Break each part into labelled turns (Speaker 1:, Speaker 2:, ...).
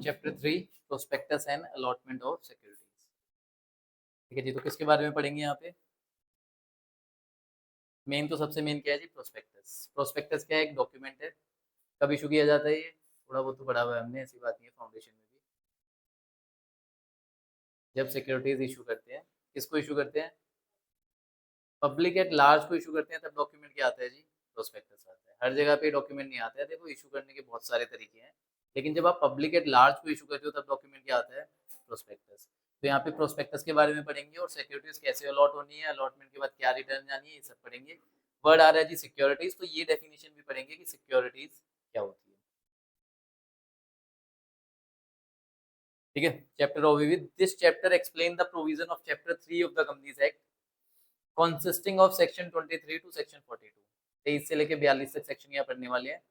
Speaker 1: Chapter 3 prospectus and allotment of securities. ठीक है जी, तो किसके बारे में पढ़ेंगे यहाँ पे? मेन तो सबसे मेन क्या है जी? प्रोस्पेक्टस। प्रोस्पेक्टस क्या है? एक डॉक्यूमेंट है। कब इशू किया जाता है ये? थोड़ा बहुत तो पढ़ा हुआ है हमने, ऐसी बात नहीं है, फाउंडेशन में भी। जब सिक्योरिटीज इशू करते हैं, किसको इशू करते हैं? पब्लिक एट लार्ज को इशू करते हैं, तब डॉक्यूमेंट क्या आता है जी? प्रोस्पेक्टस आता है। हर जगह पे डॉक्यूमेंट नहीं आता है, देखो इशू करने के बहुत सारे तरीके हैं, लेकिन जब आप पब्लिक एट लार्ज को इशू करते हो तब डॉक्यूमेंट क्या आता है? प्रोस्पेक्टस। तो यहाँ पे प्रोस्पेक्टस के बारे में पढ़ेंगे और सिक्योरिटीज कैसे अलॉट होनी है, अलॉटमेंट के बाद क्या रिटर्न जानी है, ये सब पढ़ेंगे। वर्ड आ रहा है जी सिक्योरिटीज, तो ये डेफिनेशन भी पढ़ेंगे कि सिक्योरिटीज क्या होती है। ठीक है, chapter overview. This chapter explain the provision of chapter 3 of the companies act consisting of section 23 to section 42। 23 से लेके 42 तक सेक्शन यहाँ पढ़ने वाले हैं।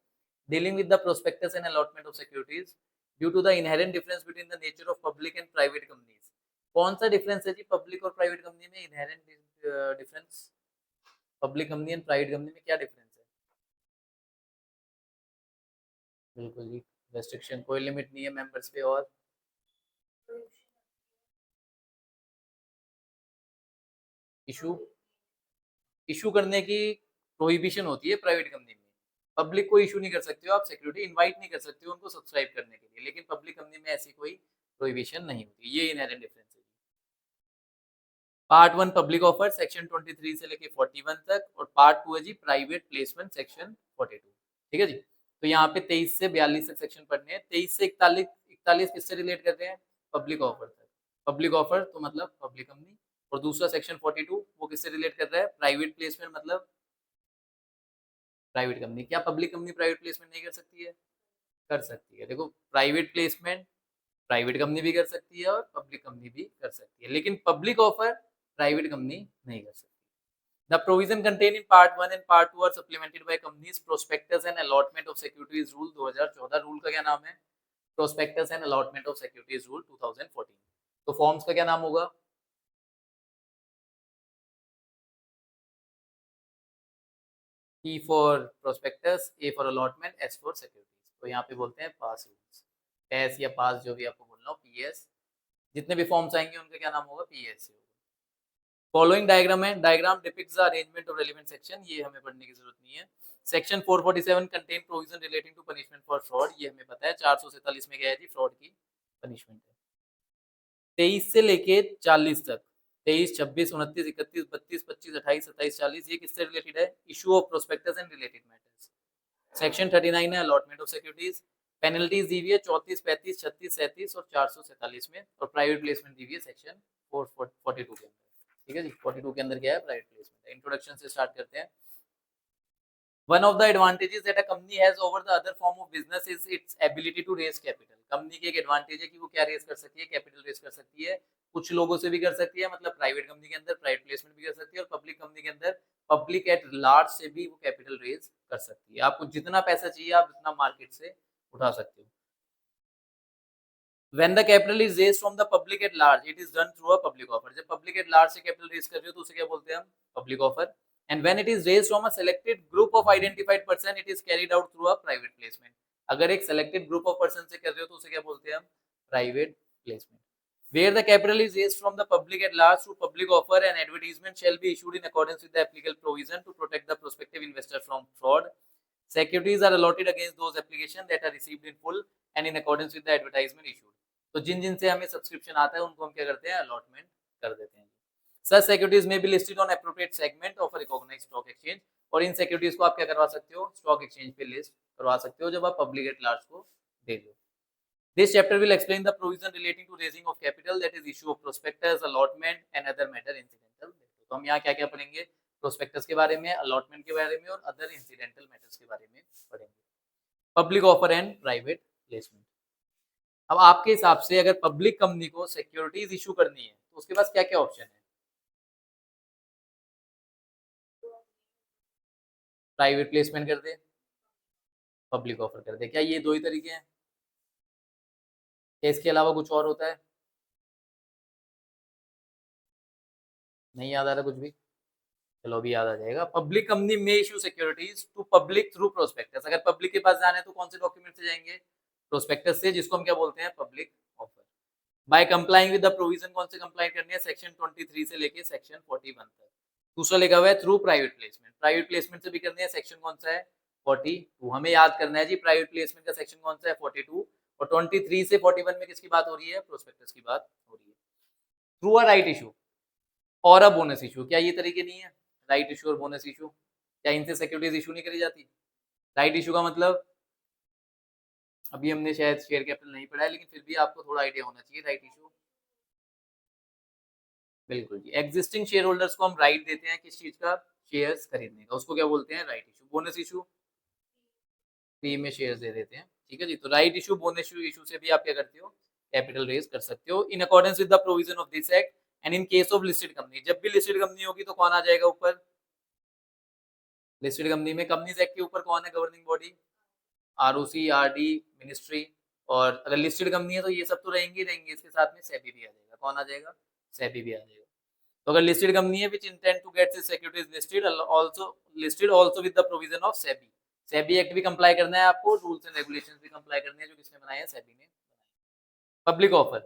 Speaker 1: Dealing with the prospectus and allotment of securities due to the inherent difference between the nature of public and private companies। कौन सा difference है जी पब्लिक और प्राइवेट कंपनी में? Inherent difference. Public company and private company में क्या difference है? बिल्कुल जी, restriction, कोई लिमिट नहीं है मेंबर्स पे, और इशू इशू करने की प्रोहिबिशन होती है प्राइवेट कंपनी में। पब्लिक को इशू नहीं कर सकते हो आप, सिक्योरिटी इनवाइट नहीं कर सकते हो उनको सब्सक्राइब करने के लिए, लेकिन पब्लिक कंपनी में ऐसी कोई प्रोहिबिशन नहीं होती। ये इनहेरेंट डिफरेंस है। पार्ट 1 पब्लिक ऑफर सेक्शन 23 से लेके 41 तक, और पार्ट 2 है जी प्राइवेट प्लेसमेंट सेक्शन 42। ठीक है जी, तो यहाँ पे 23 से 42 तक सेक्शन पढ़ने हैं। 23 से 41 41 किससे रिलेट करते हैं? पब्लिक ऑफर तक। पब्लिक ऑफर तो मतलब पब्लिक कंपनी, और दूसरा सेक्शन 42 वो किससे रिलेट कर रहा है? प्राइवेट प्लेसमेंट मतलब प्राइवेट कंपनी। क्या पब्लिक कंपनी प्राइवेट प्लेसमेंट नहीं कर सकती है? कर सकती है। देखो, प्राइवेट प्लेसमेंट प्राइवेट कंपनी भी कर सकती है और पब्लिक कंपनी भी कर सकती है, लेकिन पब्लिक ऑफर प्राइवेट कंपनी नहीं कर सकती। The provision contained in Part 1 and Part 2 are supplemented by companies prospectus and allotment of securities rule 2014। Rule का क्या नाम है? prospectus and allotment of securities rule 2014। तो फॉर्म्स का क्या नाम होगा? P for prospectus, A for allotment, S for securities। तो यहाँ पे बोलते हैं पास रूल्स, एस या पास, जो भी आपको बोलना हो, पीएस। जितने भी फॉर्म्स आएंगे उनका क्या नाम होगा? पीएस होगा। फॉलोइंग डायग्राम है, diagram depicts the arrangement of relevant section, ये हमें पढ़ने की जरूरत नहीं है। Section 447 contain provision relating to punishment for fraud, ये हमें पता है। 447 में क्या है जी? फ्रॉड की पनिशमेंट है। 23 से लेके 40 तक, 23, 26, 29, 31, 32, 25, 28, 27, 40, ये किससे रिलेटेड है? Issue of prospectus and related matters. Section 39 है अलॉटमेंट ऑफ सिक्योरिटीज। पेनल्टीज दी हुई है 34, 35, 36, 37 और 447 में, और प्राइवेट प्लेसमेंट दी हुई है सेक्शन 442 के अंदर। ठीक है जी, 42 के अंदर क्या है? Private placement. इंट्रोडक्शन से स्टार्ट करते हैं। One of the advantages that a company has over the other form of business is its ability to raise capital। Company की एक एडवांटेज है कि वो क्या रेज कर सकती है? कैपिटल रेज कर सकती है। कुछ लोगों से भी कर सकती है, मतलब प्राइवेट कंपनी के अंदर प्राइवेट प्लेसमेंट भी कर सकती है, और पब्लिक कंपनी के अंदर पब्लिक एट लार्ज से भी वो कैपिटल रेज कर सकती है। आपको जितना पैसा चाहिए आप उतना मार्केट से उठा सकते हो। When the capital is raised from the public at large, it is done through a public offer। जब public at large से capital raise कर रहे हो तो उसे क्या बोलते हैं हम? Public offer। And when it is raised from a selected group of identified person, it is carried out through a private placement। अगर एक selected group of person से कर रहे हो तो उसे क्या बोलते हैं हम? Private placement। Where the capital is raised from the public at large through public offer, an advertisement shall be issued in accordance with the applicable provision to protect the prospective investor from fraud। Securities are allotted against those applications that are received in full and in accordance with the advertisement issued। तो जिन जिन से हमें subscription आता है उनको हम क्या करते हैं? अलॉटमेंट कर देते हैं। सच सिक्योरिटीज में be listed on appropriate segment of recognised stock exchange. और इन सिक्योरिटीज को आप क्या करवा सकते हो? स्टॉक एक्सचेंज पे लिस्ट करवा सकते हो जब आप पब्लिक एट लार्ज को दे दो। This chapter will explain the provision relating to raising of capital, that is issue of prospectus, allotment and other matter incidental। तो हम यहाँ क्या क्या पढ़ेंगे? प्रोस्पेक्टस के बारे में, अलॉटमेंट के बारे में, और अदर इंसिडेंटल मैटर्स के बारे में पढ़ेंगे। Public offer and private placement. अब आपके हिसाब से अगर पब्लिक कंपनी को सिक्योरिटीज इशू करनी है तो उसके पास क्या क्या ऑप्शन है? प्राइवेट प्लेसमेंट कर दे, पब्लिक ऑफर कर दे, क्या ये दो ही तरीके हैं? क्या इसके अलावा कुछ और होता है? नहीं याद आ रहा कुछ भी? चलो अभी याद आ जाएगा। पब्लिक कंपनी में issue securities to public through prospectus. अगर पब्लिक के पास जाना है तो कौन से डॉक्यूमेंट से जाएंगे? प्रोस्पेक्टस से, जिसको हम क्या बोलते हैं, public offer. By complying with the provision, कौन से कंप्लाई करनी है, सेक्शन 23 से लेके सेक्शन 41 तक। दूसरा लिखा हुआ है through private placement, private placement से भी करनी है, सेक्शन कौन सा है, 42। हमें याद करना है जी प्राइवेट प्लेसमेंट का सेक्शन कौन सा है, 42, और 23 से 41 में किसकी बात हो रही है, प्रोस्पेक्टस की बात हो रही है। थ्रू अ राइट इशू और अ बोनस इशू, क्या ये तरीके नहीं है, राइट इशू और बोनस इशू, क्या इनसे सिक्योरिटीज इशू नहीं करी जाती? राइट इशू का मतलब, अभी हमने शायद शेयर कैपिटल नहीं पढ़ा है, लेकिन फिर भी आपको थोड़ा आइडिया होना चाहिए। राइट इशू, बिल्कुल जी, एग्जिस्टिंग शेयर होल्डर्स को हम राइट देते हैं किस चीज का, शेयर्स खरीदने का, उसको क्या बोलते हैं, right issue. Bonus issue, free में शेयर्स दे देते हैं, ठीक है जी। तो राइट इशू, बोनस इशू से भी आप क्या करते हो, कैपिटल रेज कर सकते हो in accordance with the provision of this act and in case of listed company. जब भी लिस्टेड कंपनी होगी तो कौन आ जाएगा ऊपर, लिस्टेड कंपनी में कंपनीज एक्ट के ऊपर कौन है governing body, ROC, RD, ministry. और अगर लिस्टेड कंपनी है तो ये सब तो रहेंगे रहेंगे, इसके साथ में सेबी भी आ जाएगा। कौन आ जाएगा, सेबी भी आ जाएगा। तो अगर लिस्टेड कंपनी है which intend to get this securities listed also with the provision of SEBI, SEBI act भी कंप्लाई करना है आपको, रूल्स एंड रेगुलेशंस भी कंप्लाई करने हैं, जो किसने बनाए हैं, सेबी ने। पब्लिक ऑफर,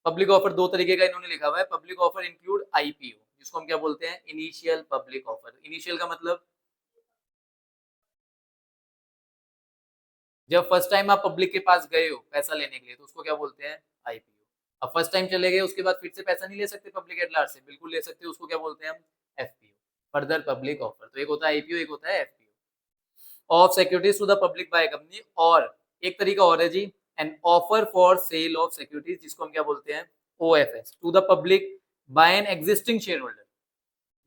Speaker 1: पब्लिक ऑफर दो तरीके का इन्होंने लिखा हुआ है। पब्लिक ऑफर इंक्लूड आईपीओ, जिसको हम क्या बोलते हैं, इनिशियल पब्लिक ऑफर। इनिशियल का मतलब जब फर्स्ट टाइम आप पब्लिक के पास गए हो पैसा लेने के लिए, तो उसको क्या बोलते हैं, आईपीओ। अब फर्स्ट टाइम चले गए, उसके बाद फिर से पैसा नहीं ले सकते पब्लिक एट लार्ज से, बिल्कुल ले सकते हो, उसको क्या बोलते हैं हम, एफपीओ, फर्दर पब्लिक ऑफर। तो एक होता है आईपीओ, एक होता है FPO. Of securities to the public by company, और एक तरीका और है जी, an offer for sale of securities, जिसको हम क्या बोलते हैं, OFS, to the public by an existing share holder.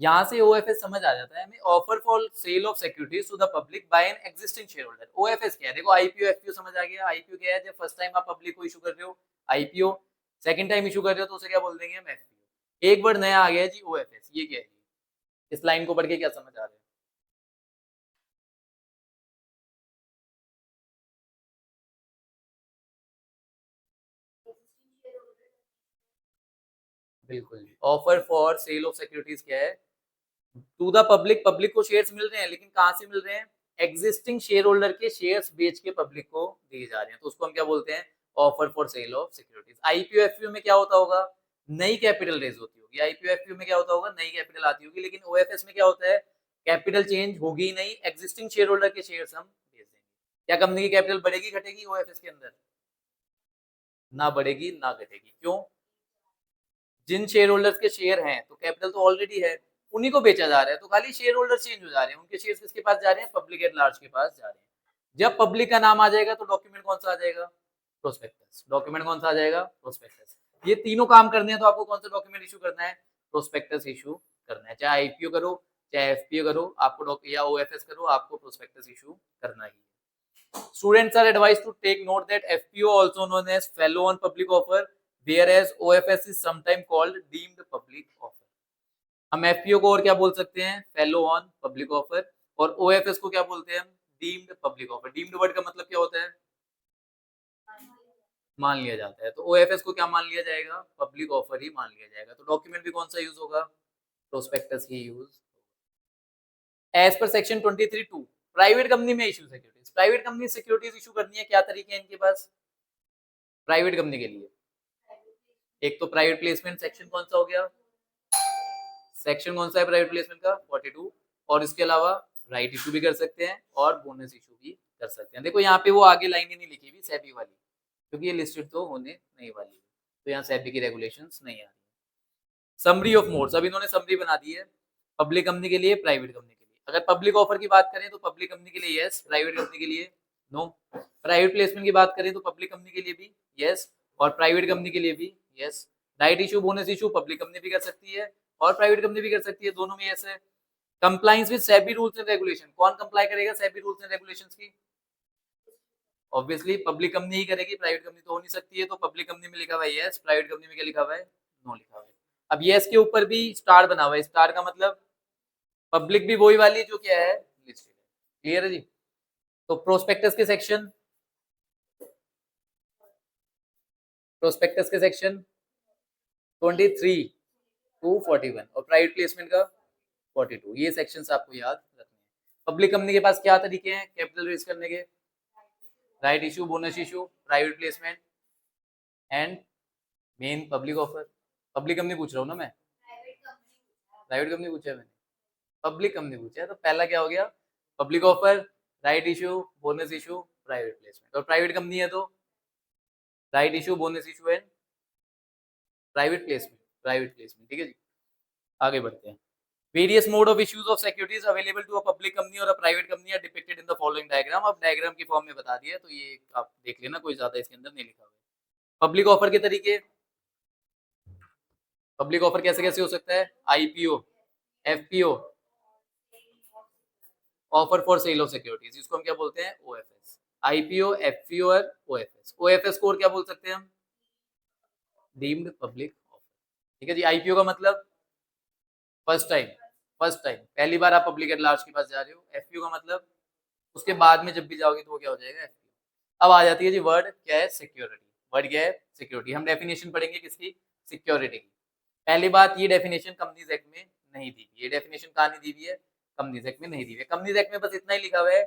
Speaker 1: यहाँ से ओएफएस समझ आ जाता है हमें, offer for sale of securities to the public by an existing share holder. OFS क्या है, देखो आईपीओ एफपीओ समझ आ गया। आईपीओ क्या है, जब फर्स्ट टाइम आप पब्लिक को इशू कर रहे हो आईपीओ, सेकंड टाइम इशू कर रहे हो तो उसे क्या बोल देंगे हम, एफपीओ। एक वर्ड नया आ गया है जी, ओएफएस, ये क्या है, इस लाइन को पढ़ के क्या समझ आ रहा है, बिल्कुल। Offer for sale of securities क्या है, टू द पब्लिक, पब्लिक को शेयर्स मिल रहे हैं, लेकिन कहां से मिल रहे हैं, एग्जिस्टिंग शेयर होल्डर के शेयर्स बेच के पब्लिक को दिए जा रहे हैं, तो उसको हम क्या बोलते हैं, offer for sale of securities. IPO FPO में क्या होता होगा, नई कैपिटल रेज होती होगी। आईपीओ एफपीओ में क्या होता होगा, नई कैपिटल आती होगी, लेकिन ओएफएस में क्या होता है, कैपिटल चेंज होगी ही नहीं, एग्जिस्टिंग शेयर होल्डर के शेयर्स हम बेच देंगे। क्या कंपनी की कैपिटल बढ़ेगी घटेगी ओएफएस के अंदर, ना बढ़ेगी ना घटेगी। क्यों, जिन शेयर होल्डर्स के शेयर हैं तो कैपिटल तो ऑलरेडी है, उन्हीं को बेचा जा रहा है, तो खाली शेयर होल्डर चेंज हो जा रहे हैं, उनके शेयर किसके पास जा रहे हैं, पब्लिक एट लार्ज के पास जा रहे हैं। जब पब्लिक का नाम आ जाएगा तो डॉक्यूमेंट कौन सा आ जाएगा, प्रोस्पेक्टस। डॉक्यूमेंट कौन सा आ जाएगा, प्रोस्पेक्टस। ये तीनों काम करने हैं तो आपको कौन सा डॉक्यूमेंट इशू करना है, प्रोस्पेक्टस इशू करना है। चाहे आईपीओ करो, चाहे एफपीओ करो, आपको या ओएफएस करो, आपको प्रोस्पेक्टस इशू करना ही है। Students are advised to take note that FPO, also known as fellow on public offer, whereas OFS is sometimes called deemed public offer. हम FPO को और क्या बोल सकते हैं, फेलो ऑन पब्लिक ऑफर, और OFS को क्या बोलते हैं हम, deemed public offer. Deemed word का मतलब क्या होता है, मान लिया जाता है, तो OFS को क्या मान लिया जाएगा, पब्लिक ऑफर ही मान लिया जाएगा। तो डॉक्यूमेंट भी कौन सा यूज होगा, प्रोस्पेक्टस ही यूज। एज पर सेक्शन 23(2) प्राइवेट कंपनी में issue securities, private company securities issue करनी है, क्या तरीके हैं इनके पास, प्राइवेट कंपनी के लिए, एक तो प्राइवेट प्लेसमेंट सेक्शन कौन सा हो गया, सेक्शन कौन सा है प्राइवेट प्लेसमेंट का, 42, और इसके अलावा राइट इशू भी कर सकते हैं और बोनस इशू भी कर सकते हैं। देखो यहाँ पे वो आगे लाइनें नहीं लिखी हुई सेबी वाली, क्योंकि ये लिस्टेड तो होने नहीं वाली, तो यहाँ सेबी की रेगुलेशंस नहीं आ रही। समरी ऑफ मोड्स, अब इन्होंने समरी बना दी है, पब्लिक कंपनी के लिए, प्राइवेट कंपनी के लिए। अगर पब्लिक ऑफर की बात करें तो पब्लिक कंपनी के लिए यस, प्राइवेट कंपनी के लिए नो। प्राइवेट प्लेसमेंट की बात करें तो पब्लिक कंपनी के लिए भी यस, और प्राइवेट कंपनी के लिए भी yes. Right issue, bonus issue public company भी कर सकती है और प्राइवेट कंपनी भी कर सकती है, दोनों में यस है। Compliance with SEBI rules and regulation, कौन कंप्लाई करेगा सेबी रूल्स एंड रेगुलेशंस की, ऑब्वियसली पब्लिक कंपनी ही करेगी, प्राइवेट कंपनी तो हो नहीं सकती है। तो पब्लिक कंपनी में लिखा हुआ है यस, प्राइवेट कंपनी में क्या लिखा हुआ है, नो लिखा हुआ है। अब यस के ऊपर भी स्टार बना हुआ है, स्टार का मतलब पब्लिक भी वही वाली जो क्या है, लिस्टेड है। क्लियर है जी। तो प्रोस्पेक्टस के सेक्शन, प्रोस्पेक्टस के सेक्शन 23 टू 41 और प्राइवेट प्लेसमेंट का 42, ये सेक्शंस आपको याद रखने हैं। पब्लिक कंपनी के पास क्या तरीके हैं कैपिटल रेज करने के, right issue, bonus issue, private placement and main public offer. Public company पूछ रहा हूँ ना मैं, प्राइवेट कंपनी पूछा है मैंने, पब्लिक कंपनी पूछा है। तो पहला क्या हो गया, public offer, right issue, bonus issue, private placement. और प्राइवेट कंपनी है तो right issue, bonus issue and private placement, private placement. ठीक है जी, आगे बढ़ते हैं। Various mode of issues of securities available to a public company और a private company are depicted in the following diagram. अब डायग्राम की फॉर्म में बता दिया, तो ये आप देख लेना, कोई ज्यादा इसके अंदर नहीं लिखा हुआ है। पब्लिक ऑफर के तरीके, पब्लिक ऑफर कैसे कैसे हो सकता है, IPO, FPO, offer for sale of securities, इसको हम क्या बोलते हैं, ओएफएस। आईपीओ, एफपीओ और ओएफएस। ओएफएस को और क्या बोल सकते हैं हम, डीम्ड पब्लिक ऑफर। ठीक है जी। आईपीओ का मतलब फर्स्ट टाइम, फर्स्ट टाइम, पहली बार आप पब्लिक एट लार्ज के पास जा रहे हो। एफपीओ का मतलब उसके बाद में जब भी जाओगे तो वो क्या हो जाएगा, एफपीओ। अब आ जाती है जी वर्ड, क्या है, सिक्योरिटी। वर्ड क्या है, सिक्योरिटी। हम डेफिनेशन पढ़ेंगे किसकी, सिक्योरिटी की। पहली बात, ये डेफिनेशन कंपनीज एक्ट में नहीं दी हुई। ये डेफिनेशन कहाँ नहीं दी हुई है, कंपनीज एक्ट में नहीं दी हुई है। कंपनीज एक्ट में बस इतना ही लिखा हुआ है,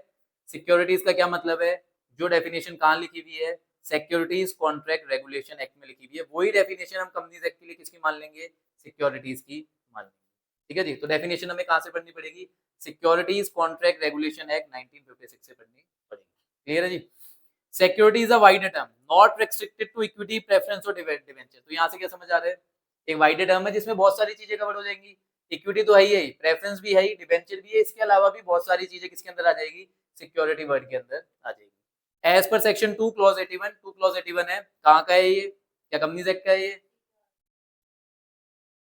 Speaker 1: सिक्योरिटीज का क्या मतलब है। जो डेफिनेशन कहाँ लिखी हुई है, सिक्योरिटीज कॉन्ट्रैक्ट रेगुलेशन एक्ट में लिखी हुई है, वही डेफिनेशन हम कंपनीज एक्ट के लिए किसकी मान लेंगे, सिक्योरिटीज की मान लेंगे। ठीक है जी। तो डेफिनेशन हमें कहाँ से पढ़नी पड़ेगी, सिक्योरिटीज कॉन्ट्रैक्ट रेगुलेशन एक्ट 1956 से पढ़नी पड़ेगी। क्लियर है जी। Security is a wide term not restricted to equity, preference और डिवेंचर। तो यहाँ से क्या समझ आ रहा है, एक वाइड टर्म है जिसमें बहुत सारी चीजें कवर हो जाएंगी। इक्विटी तो है ही, प्रेफरेंस भी है ही, डिवेंचर भी है, इसके अलावा भी बहुत सारी चीजें किसके अंदर आ जाएगी, सिक्योरिटी वर्ड के अंदर आ जाएगी। एज पर सेक्शन 2 क्लॉज 81, 2 क्लॉज 81 है, कहाँ का है ये, क्या कंपनीज एक्ट का है ये।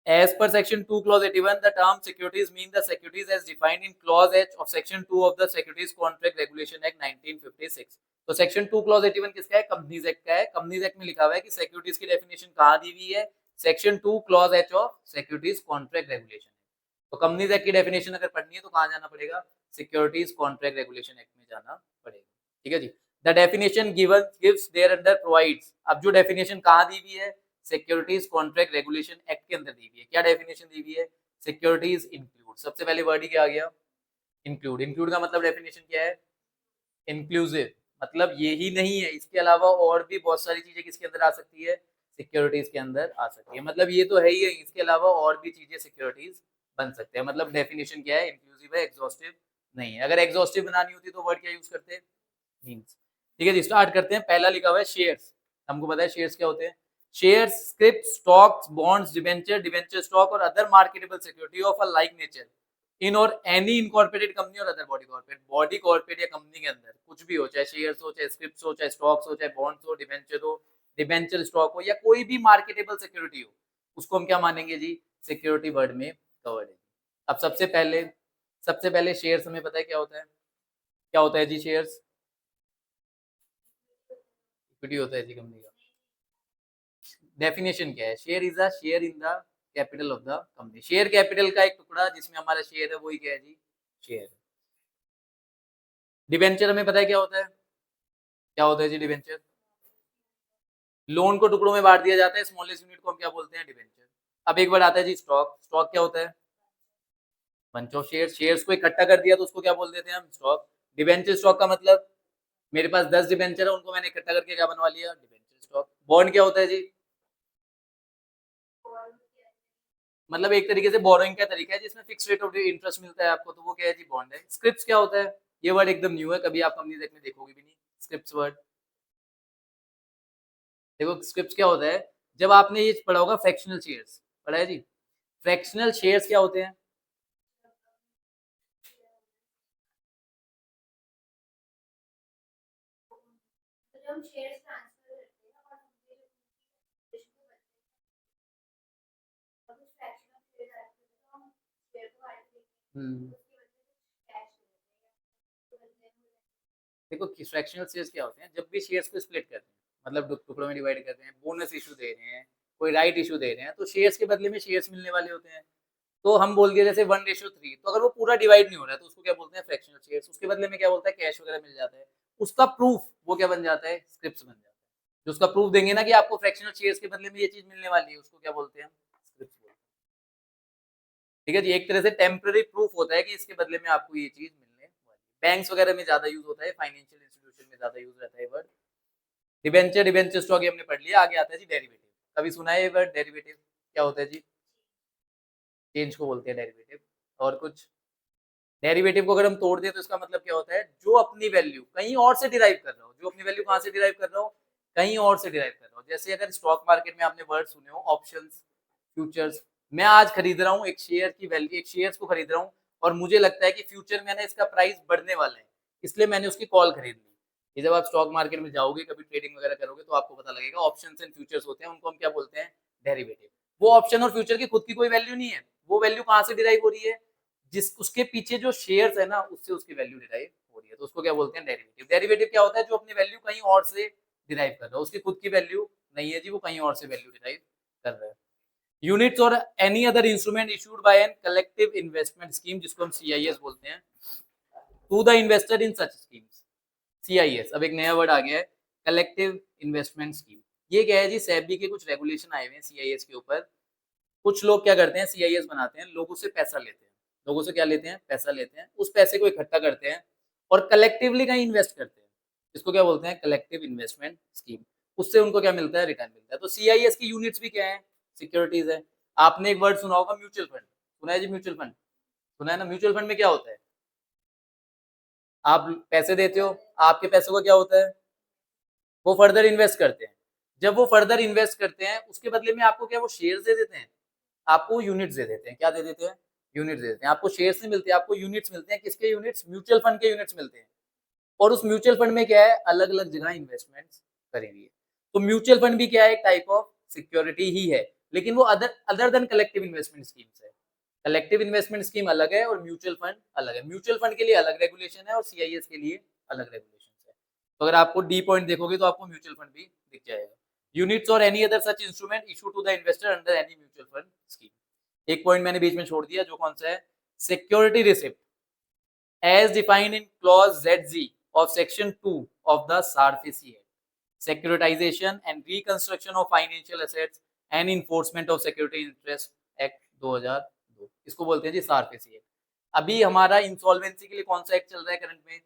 Speaker 1: As per section 2 clause 81, the term securities mean the securities as defined in clause H of section 2 of the Securities Contract Regulation Act 1956। तो सेक्शन 2 क्लॉज 81 किसका है, कंपनीज एक्ट का है। कंपनीज एक्ट में लिखा हुआ है कि सिक्योरिटीज की डेफिनेशन कहाँ दी हुई है, section 2 clause H of securities contract regulation. तो कंपनीज एक्ट की डेफिनेशन अगर पढ़नी है तो कहाँ जाना पड़ेगा, सिक्योरिटीज कॉन्ट्रैक्ट रेगुलेशन एक्ट में जाना पड़ेगा। ठीक है जी। The definition given gives there under provides. अब जो डेफिनेशन कहाँ दी हुई है, सिक्योरिटीज कॉन्ट्रैक्ट रेगुलेशन एक्ट के अंदर दी हुई है। क्या डेफिनेशन दी हुई है, सिक्योरिटीज इंक्लूड। सबसे पहले वर्ड ही क्या आ गया, इंक्लूड। इंक्लूड का मतलब डेफिनेशन क्या है, इंक्लूसिव, मतलब ये ही नहीं है, इसके अलावा और भी बहुत सारी चीजें किसके अंदर आ सकती है, सिक्योरिटीज के अंदर आ सकती है। मतलब ये तो है ही है, इसके अलावा और भी चीजें सिक्योरिटीज बन सकते हैं। मतलब डेफिनेशन क्या है, इंक्लूसिव है, एग्जॉस्टिव नहीं है। अगर एग्जॉस्टिव बनानी होती तो वर्ड क्या यूज करते हैं, मीन्स। ठीक है जी, स्टार्ट करते हैं। पहला लिखा हुआ है शेयर्स। हमको पता है शेयर्स क्या होते हैं, shares, script, stocks, bonds, debenture, debenture stock और other marketable security of a like nature in और एनी इनकॉर्पोरेटेड कंपनी और other body corporate. Body corporate या कंपनी के अंदर कुछ भी हो, चाहे शेयर्स हो, चाहे स्क्रिप्ट हो, चाहे स्टॉक्स हो, चाहे बॉन्ड्स हो, डिबेंचर हो, डिबेंचर स्टॉक हो, या कोई भी मार्केटेबल सिक्योरिटी हो, उसको हम क्या मानेंगे जी, सिक्योरिटी वर्ड में कवर्ड है। अब सबसे पहले शेयर्स हमें पता है क्या होता है, क्या होता है जी शेयर्स, इक्विटी होता है जी कंपनी का। डेफिनेशन क्या है, share is a share in the capital of the company. Share capital का एक टुकड़ा जिसमें हमारा शेयर है, वही क्या है जी, शेयर। डिबेंचर हमें पता है क्या होता है, क्या होता है जी डिबेंचर, लोन को टुकड़ों में बांट दिया जाता है, स्मॉलेस्ट यूनिट को हम क्या बोलते हैं, डिबेंचर। अब एक बार आता है जी स्टॉक। स्टॉक क्या होता है, बंच ऑफ शेयर, शेयर्स को इकट्ठा कर दिया तो उसको क्या बोल देते हैं हम, स्टॉक। डिबेंचर स्टॉक का मतलब मेरे पास 10 डिबेंचर है, उनको मैंने इकट्ठा करके क्या बनवा लिया, डिबेंचर स्टॉक। बॉन्ड क्या होता है जी, मतलब एक तरीके से बोरोइंग का तरीका है जिसमें फिक्स रेट ऑफ इंटरेस्ट मिलता है आपको, तो वो क्या है जी, बॉन्ड है। स्क्रिप्ट्स क्या होता है, ये वर्ड एकदम न्यू है, कभी आप कंपनी में देखोगे भी नहीं, स्क्रिप्ट्स वर्ड। देखो स्क्रिप्ट्स क्या होता है, जब आपने ये पढ़ा होगा फ्रैक्शनल शेयर्स, पढ़ा है जी। फ्रैक्शनल शेयर्स क्या होते हैं, देखो फ्रैक्शनल शेयर्स क्या होते हैं, जब भी शेयर्स को स्प्लिट करते हैं, मतलब टुकड़ों में डिवाइड करते हैं, बोनस इशू दे रहे हैं, कोई राइट इशू दे रहे हैं, तो शेयर्स के बदले में शेयर्स मिलने वाले होते हैं। तो हम बोल दिए जैसे 1:3, तो अगर वो पूरा डिवाइड नहीं हो रहा है तो उसको क्या बोलते हैं, फ्रैक्शनल शेयर्स। उसके बदले में क्या बोलता है, कैश वगैरह मिल जाता है। उसका प्रूफ वो क्या बन जाता है, स्क्रिप्ट्स बन जाता है। जो उसका प्रूफ देंगे ना कि आपको फ्रैक्शनल शेयर्स के बदले में ये चीज मिलने वाली है, उसको क्या बोलते हैं, स्क्रिप्ट्स बोलते हैं। ठीक है जी, एक तरह से टेम्पररी प्रूफ होता है कि इसके बदले में आपको ये चीज मिलने वाली है। बैंक्स वगैरह में ज्यादा यूज होता है, फाइनेंशियल इंस्टीट्यूशन में ज्यादा यूज रहता है वर्ड। डिबेंचर, डिबेंचर स्टॉक ये हमने पढ़ लिया। आगे आता है जी डेरिवेटिव। कभी सुना है ये वर्ड डेरिवेटिव? क्या होता है जी? चेंज को बोलते हैं डेरिवेटिव। और कुछ? डेरिवेटिव को अगर हम तोड़ दें तो इसका मतलब क्या होता है? जो अपनी वैल्यू कहीं और से डिराइव कर रहा हो। जो अपनी वैल्यू कहाँ से डिराइव कर रहा हो? कहीं और से डिराइव कर रहा हो। जैसे अगर स्टॉक मार्केट में आपने वर्ड सुने हो ऑप्शंस, फ्यूचर्स। मैं आज खरीद रहा हूँ एक शेयर की वैल्यू, एक शेयर को खरीद रहा हूँ और मुझे लगता है कि फ्यूचर में ना इसका प्राइस बढ़ने वाला है, इसलिए मैंने उसकी कॉल खरीद ली। ये जब आप स्टॉक मार्केट में जाओगे, कभी ट्रेडिंग वगैरह करोगे तो आपको पता लगेगा ऑप्शंस एंड फ्यूचर्स होते हैं, उनको हम क्या बोलते हैं? डेरिवेटिव। वो ऑप्शन और फ्यूचर की खुद की कोई वैल्यू नहीं है। वो वैल्यू कहाँ से डिराइव हो रही है? जिस उसके पीछे जो शेयर्स है ना, उससे उसकी वैल्यू डिराइव हो रही है, तो उसको क्या बोलते हैं? डेरिवेटिव। डेरिवेटिव क्या होता है? जो अपनी वैल्यू कहीं और से डिराइव कर रहा है, उसकी खुद की वैल्यू नहीं है जी, वो कहीं और से वैल्यू डिराइव कर रहा है। यूनिट्स और any other instrument issued by an collective investment scheme, जिसको हम सीआईएस बोलते हैं, to the investor in such schemes. CIS, अब एक नया वर्ड आ गया है, कलेक्टिव इन्वेस्टमेंट स्कीम। ये क्या है जी? सेबी के कुछ रेगुलेशन आए हुए हैं सीआईएस के ऊपर। कुछ लोग क्या करते हैं? सीआईएस बनाते हैं, लोगों से पैसा लेते हैं। लोगों से क्या लेते हैं? पैसा लेते हैं। उस पैसे को इकट्ठा करते हैं और कलेक्टिवली कहीं इन्वेस्ट करते हैं। इसको क्या बोलते हैं? Collective investment scheme. उससे उनको क्या मिलता है? रिटर्न मिलता है। तो सीआईएस की यूनिट्स भी क्या है? सिक्योरिटीज है। आपने एक वर्ड सुना होगा, म्यूचुअल फंड। सुना है जी म्यूचुअल फंड? सुना है ना? म्यूचुअल फंड में क्या होता है? आप पैसे देते हो, आपके पैसों का क्या होता है? वो फर्दर इन्वेस्ट करते हैं। जब वो फर्दर इन्वेस्ट करते हैं, उसके बदले में आपको क्या वो शेयर्स दे देते हैं? आपको यूनिट्स दे देते हैं। क्या दे देते हैं? यूनिट्स दे देते हैं। आपको शेयर्स नहीं मिलते, आपको यूनिट्स मिलते हैं। किसके यूनिट्स? म्यूचुअल फंड के यूनिट्स मिलते हैं। और उस म्यूचुअल फंड में क्या है? अलग अलग जगह इन्वेस्टमेंट्स करी हुई है। तो म्यूचुअल फंड भी क्या है? एक टाइप ऑफ सिक्योरिटी ही है, लेकिन वो other other than collective investment schemes है। कलेक्टिव इन्वेस्टमेंट स्कीम अलग है और म्यूचुअल फंड अलग है। म्यूचुअल फंड के लिए अलग रेगुलेशन है और सीआईएस के लिए अलग रेगुलेशन है। तो अगर आपको डी पॉइंट देखोगे तो आपको म्यूचुअल फंड भी दिख जाएगा। यूनिट्स और any other such instrument issue to the investor under any mutual fund scheme. एक पॉइंट मैंने बीच में छोड़ दिया, जो कौन सा है? Security receipt as defined in clause ZG of section 2 of the SARFAESI Act, securitization and reconstruction of financial assets and enforcement of security interest act 2002, इसको बोलते हैं जी SARFAESI Act। अभी हमारा इंसॉल्वेंसी के लिए कौन सा एक्ट चल रहा है करंट में?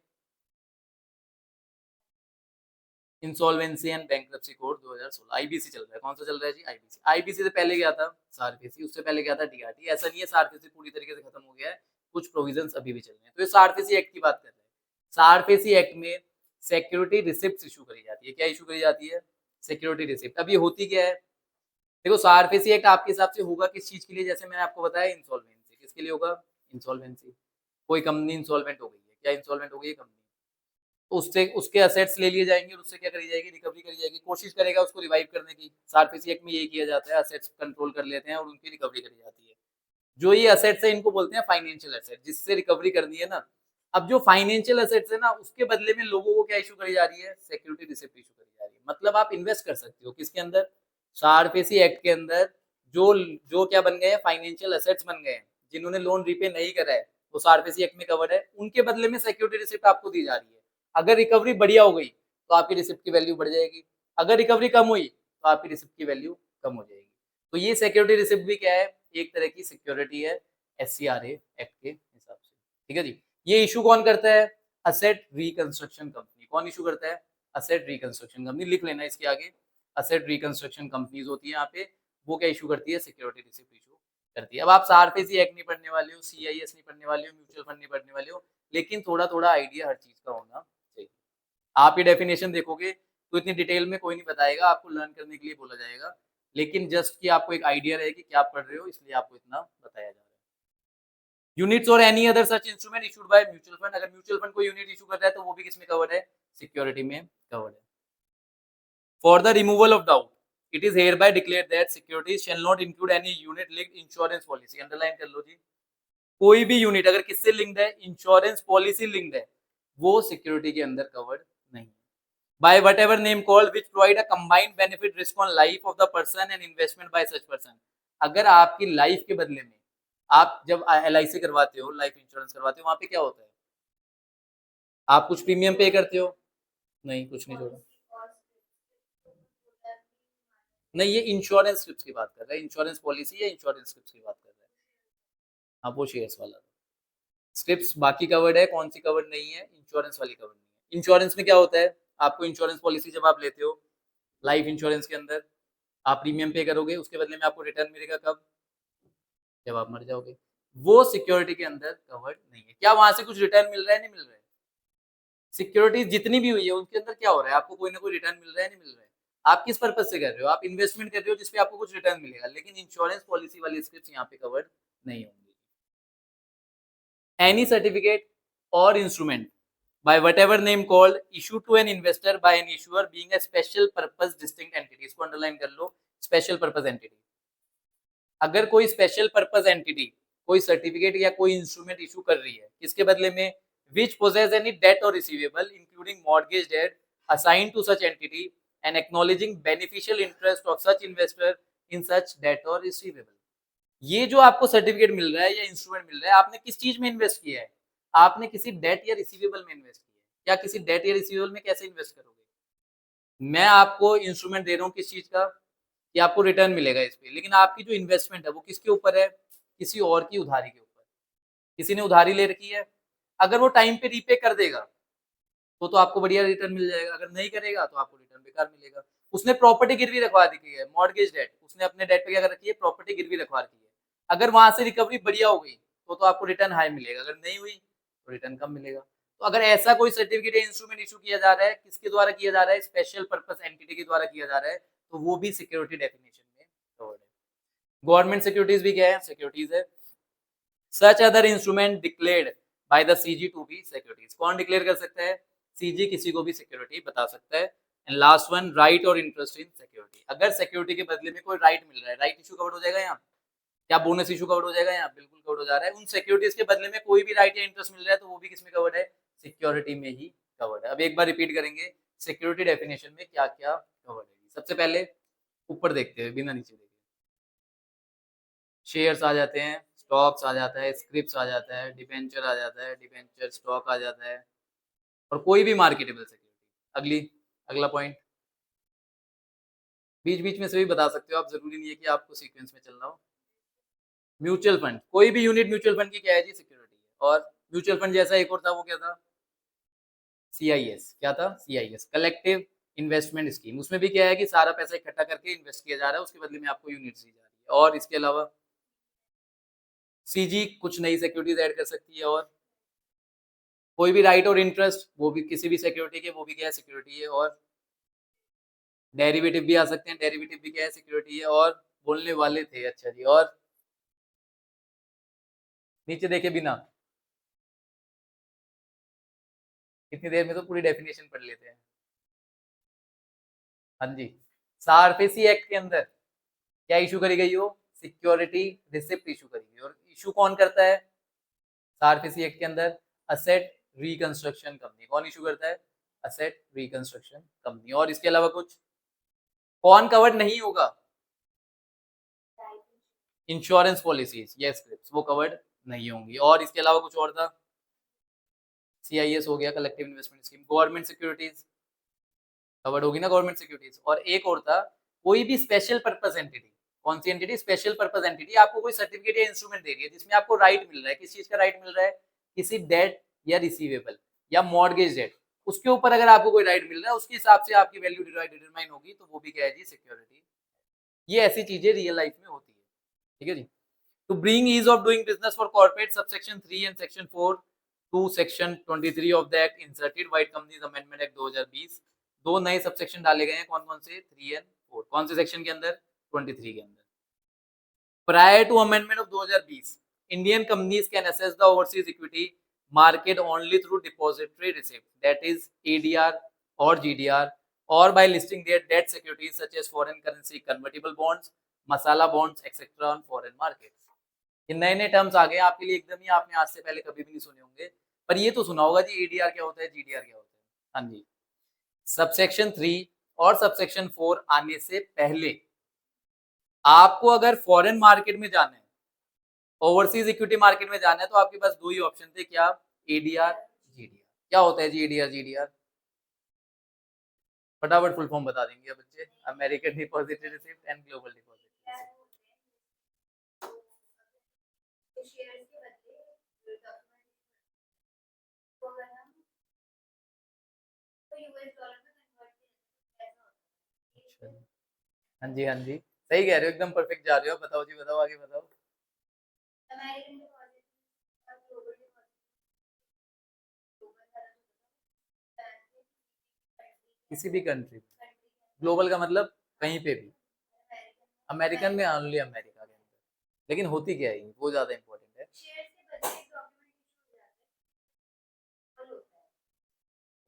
Speaker 1: Insolvency and bankruptcy code 2016, IBC चल रहा है। कौन सा चल रहा है जी? आईबीसी। आईबीसी से पहले क्या था? सारफेसी। उससे पहले क्या था? डीआरटी। ऐसा नहीं है सारफेसी पूरी तरीके से खत्म हो गया है, कुछ प्रोविजंस अभी भी चल रहे हैं। तो ये सारफेसी एक्ट की बात कर रहे हैं। सारफेसी एक्ट में सिक्योरिटी रिसिप्ट इशू करी जाती है। क्या इशू करी जाती है? Security receipt. अब ये होती क्या है? देखो, सारफेसी एक्ट आपके हिसाब से होगा किस चीज के लिए? जैसे मैंने आपको बताया इंसॉल्वेंसी। किसके लिए होगा? इंसॉल्वेंसी। कोई कंपनी इंसॉल्वेंट हो गई है, क्या इंसॉल्वेंट हो गई है कंपनी, तो उससे उसके असेट्स ले लिए जाएंगे और उससे क्या करी जाएगी? रिकवरी करी जाएगी। कोशिश करेगा उसको रिवाइव करने की। सारफेसी एक्ट में यही किया जाता है, असेट्स कंट्रोल कर लेते हैं और उनकी रिकवरी करी जाती है। जो ये असेट्स है इनको बोलते हैं फाइनेंशियल असेट, जिससे रिकवरी करनी है ना। अब जो फाइनेंशियल असेट्स है ना, उसके बदले में लोगों को क्या इशू करी जा रही है? सिक्योरिटी रिसिप्ट इशू करी जा रही है। मतलब आप इन्वेस्ट कर सकते हो किसके अंदर? सारफेसी एक्ट के अंदर। जो जो क्या बन गए हैं? फाइनेंशियल असेट्स बन गए हैं। जिन्होंने लोन रीपे नहीं करा है, वो सारफेसी एक्ट में कवर है। उनके बदले में सिक्योरिटी रिसिप्ट आपको दी जा रही है। अगर रिकवरी बढ़िया हो गई तो आपकी रिसिप्ट की वैल्यू बढ़ जाएगी। अगर रिकवरी कम हुई तो आपकी रिसिप्ट की वैल्यू कम हो जाएगी। तो ये सिक्योरिटी रिसिप्ट भी क्या है? एक तरह की सिक्योरिटी है एससीआरए एक्ट के हिसाब से। ठीक है जी। ये इशू कौन करता है? Asset reconstruction company. कौन इशू करता है? Asset reconstruction company. लिख लेना इसके आगे, असेट रिकंस्ट्रक्शन कंपनीज होती है यहाँ पे। वो क्या इशू करती है? सिक्योरिटी रिसिप्ट इशू करती है। अब आप सारफेसी एक्ट नहीं पढ़ने वाले हो, सीआईएस नहीं पढ़ने वाले हो, म्यूचुअल फंड नहीं पढ़ने वाले हो, लेकिन थोड़ा थोड़ा आइडिया हर चीज का होना चाहिए। आप ये डेफिनेशन देखोगे तो इतनी डिटेल में कोई नहीं बताएगा, आपको लर्न करने के लिए बोला जाएगा, लेकिन जस्ट कि आपको एक आइडिया रहे कि क्या आप पढ़ रहे हो, इसलिए आपको इतना बताया जा रहा है। यूनिट्स और any other such instrument issued by mutual fund. अगर म्यूचुअल फंड कोई यूनिट इशू कर रहा है तो वो भी किसमें कवर्ड है? सिक्योरिटी में कवर्ड है। For the removal of doubt, it is hereby declared that securities shall not include any unit linked insurance policy। Underline कर लो जी। कोई भी यूनिट अगर किससे लिंक्ड है? इंश्योरेंस पॉलिसी लिंक्ड है, वो सिक्योरिटी के अंदर कवर्ड नहीं है। by whatever name called which provide a combined benefit risk on life of the person and investment by such person। अगर आपकी लाइफ के बदले में आप जब एलआईसी करवाते हो, लाइफ इंश्योरेंस करवाते हो, वहां पे क्या होता है? आप कुछ प्रीमियम पे करते हो? नहीं, कुछ नहीं जोड़ा। नहीं, ये इंश्योरेंस स्क्रिप्ट की बात कर रहा है। इंश्योरेंस पॉलिसी या इंश्योरेंस स्क्रिप्ट की बात कर रहा है। हाँ, वो शेयर्स वाला। स्क्रिप्ट्स बाकी कवर्ड है, कौन सी कवर्ड नहीं है? इंश्योरेंस वाली कवर्ड नहीं है। इंश्योरेंस में क्या होता है, आपको इंश्योरेंस पॉलिसी जब आप लेते हो लाइफ इंश्योरेंस के अंदर, आप प्रीमियम पे करोगे, उसके बदले में आपको रिटर्न मिलेगा कब? जब आप मर जाओगे। वो सिक्योरिटी के अंदर कवर्ड नहीं है। क्या वहां से कुछ रिटर्न मिल रहा है? नहीं मिल रहा है। सिक्योरिटी जितनी भी हुई है उनके अंदर क्या हो रहा है, आपको कोई ना कोई रिटर्न मिल रहा है, नहीं मिल रहा है? आप किस पर्पज से कर रहे हो? आप इन्वेस्टमेंट कर रहे हो जिसपे आपको कुछ रिटर्न मिलेगा, लेकिन इंश्योरेंस पॉलिसी वाली स्क्रिप्ट यहाँ पे कवर्ड नहीं होंगी। एनी सर्टिफिकेट और instrument by whatever name called issued to an investor by an issuer being a special purpose distinct entity, इसको अंडरलाइन कर लो, स्पेशल पर्पस एंटिटी। अगर कोई स्पेशल पर्पस एंटिटी कोई सर्टिफिकेट या कोई इंस्ट्रूमेंट इशू कर रही है, किसके बदले में? विच पोजेस एनी डेट और receivable including mortgage debt assign to such entity and acknowledging beneficial interest of such investor in such debt और रिसीवेबल। ये जो आपको सर्टिफिकेट मिल रहा है या इंस्ट्रूमेंट मिल रहा है, आपने किस चीज में इन्वेस्ट किया है? आपने किसी डेट या रिसीवेबल में इन्वेस्ट किया है। क्या किसी डेट या रिसीवेबल में कैसे इन्वेस्ट करोगे? मैं आपको इंस्ट्रूमेंट दे रहा हूँ किस चीज का, कि आपको रिटर्न मिलेगा इस पे, लेकिन आपकी जो इन्वेस्टमेंट है वो किसके ऊपर है? किसी और की उधारी के ऊपर। किसी ने उधारी ले रखी है, अगर वो टाइम पे रीपे कर देगा तो आपको बढ़िया रिटर्न मिल जाएगा, अगर नहीं करेगा तो आपको रिटर्न बेकार मिलेगा। उसने प्रॉपर्टी गिरवी रखवा दी है, मॉर्गेज डेट, उसने अपने डेट पे क्या कर रखी है? प्रॉपर्टी गिरवी रखवा रखी है। अगर वहां से रिकवरी बढ़िया हो गई तो आपको रिटर्न हाई मिलेगा, अगर नहीं हुई तो रिटर्न कम मिलेगा। तो अगर ऐसा कोई सर्टिफिकेट या इंस्ट्रूमेंट इशू किया जा रहा है, किसके द्वारा किया जा रहा है? स्पेशल पर्पस एंटिटी के द्वारा किया जा रहा है, तो वो भी सिक्योरिटी डेफिनेशन में कवर्ड है। गवर्नमेंट सिक्योरिटीज भी क्या है? सिक्योरिटीज है। Such other instrument declared by the CG to be securities. कौन डिक्लेयर कर सकता है? सीजी किसी को भी सिक्योरिटी बता सकता है। एंड लास्ट वन, राइट और इंटरेस्ट इन सिक्योरिटी। अगर सिक्योरिटी के बदले में कोई राइट मिल रहा है, राइट इशू कवर्ड हो जाएगा यहाँ? क्या बोनस इशू कवर्ड हो जाएगा यहाँ? बिल्कुल कवर्ड हो जा रहा है। उन सिक्योरिटीज के बदले में कोई भी राइट या इंटरेस्ट मिल रहा है तो वो भी किसमें कवर्ड है? सिक्योरिटी में ही कवर्ड है। अब एक बार रिपीट करेंगे, सिक्योरिटी डेफिनेशन में क्या क्या कवर्ड है। सबसे पहले ऊपर देखते हैं, बिना नीचे देखे। शेयर्स आ जाते हैं, स्टॉक्स आ जाता है, स्क्रिप्ट्स आ जाता है, डिबेंचर आ जाता है, डिबेंचर स्टॉक आ जाता है, और कोई भी मार्केटेबल सिक्योरिटी। अगला पॉइंट, बीच बीच में से भी बता सकते हो आप, जरूरी नहीं है कि आपको सीक्वेंस में चलना हो। म्यूचुअल फंड, कोई भी यूनिट म्यूचुअल फंड की क्या है जी? सिक्योरिटी है। और म्यूचुअल फंड जैसा एक और था, वो क्या था? सीआईएस। क्या था? CIS, collective investment scheme. उसमें भी क्या है कि सारा पैसा इकट्ठा करके इन्वेस्ट किया जा रहा है, उसके बदले में आपको यूनिट्स दी जा रही है। और इसके अलावा सीजी कुछ नई सिक्योरिटीज ऐड कर सकती है, और कोई भी राइट और इंटरेस्ट, वो भी किसी भी सिक्योरिटी के, वो भी क्या है? सिक्योरिटी है। और डेरिवेटिव भी आ सकते हैं, डेरिवेटिव भी क्या है? सिक्योरिटी है। और बोलने वाले थे, अच्छा जी, और नीचे देखे बिना, इतनी देर में तो पूरी डेफिनेशन पढ़ लेते हैं। हाँ जी, सारफेसी एक्ट के अंदर क्या इशू करी गई हो? सिक्योरिटी रिसिप्ट इशू करी गई। और इशू कौन करता है सारफेसी एक्ट के अंदर? Asset reconstruction company. कौन इशू करता है? Asset reconstruction company. और इसके अलावा कुछ कौन कवर्ड नहीं होगा? इंश्योरेंस पॉलिसीज, यस, स्क्रिप्ट्स, वो कवर्ड नहीं होंगी। और इसके अलावा कुछ और था? सीआईएस हो गया, collective investment scheme. Government securities covered होगी ना, गवर्नमेंट सिक्योरिटीज। और एक और था, कोई भी स्पेशल पर्पस एंटिटी। कौन सी एंटिटी? Special purpose entity. आपको कोई सर्टिफिकेट या इंस्ट्रूमेंट दे रही है जिसमें आपको राइट मिल रहा है, किस चीज का राइट मिल रहा है? किसी डेट या रिसीवेबल या मॉर्गेज डेट, उसके ऊपर अगर आपको कोई राइट मिल रहा है, उसके हिसाब से आपकी वैल्यू डिटरमाइन होगी, तो वो भी क्या है जी? सिक्योरिटी। ये ऐसी चीजें रियल लाइफ में होती है, ठीक है जी। To bring ease of doing business for corporate, subsection 3 and section 4 to section 23 of the act inserted White Companies Amendment Act 2020। दो नए सबसेक्शन डाले गए हैं, कौन कौन से? 3 and 4। कौन से सेक्शन के अंदर? 23 के अंदर। Prior to amendment of 2020, Indian companies can assess the overseas equity market only through depository receipt, that is ADR or GDR, or by listing their debt securities such as foreign currency convertible bonds, masala bonds, etc. on foreign markets। ये नए नए terms आ गए आपके लिए एकदम ही, आपने आज से पहले कभी भी नहीं सुने होंगे, पर ये तो सुना होगा जी, एडीआर क्या होता है, जीडीआर क्या होता है। हाँ जी, सबसेक्शन 3 और सबसेक्शन 4 आने से पहले आपको अगर फॉरेन मार्केट में जाना है, ओवरसीज इक्विटी मार्केट में जाना है, तो आपके पास दो ही ऑप्शन थे, क्या? ADR, GDR. क्या होता है जी एडीआर, जीडीआर? फटाफट फुल फॉर्म बता देंगे बच्चे। American depository receipt and global depository receipt. अच्छा, हाँ जी, हाँ जी, सही कह रहे हो, एकदम परफेक्ट जा रहे हो। बताओ जी, बताओ, आगे बताओ। किसी भी कंट्री, ग्लोबल का मतलब कहीं पे भी, अमेरिकन में ओनली अमेरिका के अंदर। लेकिन होती क्या है वो ज्यादा इंपॉर्टेंट है।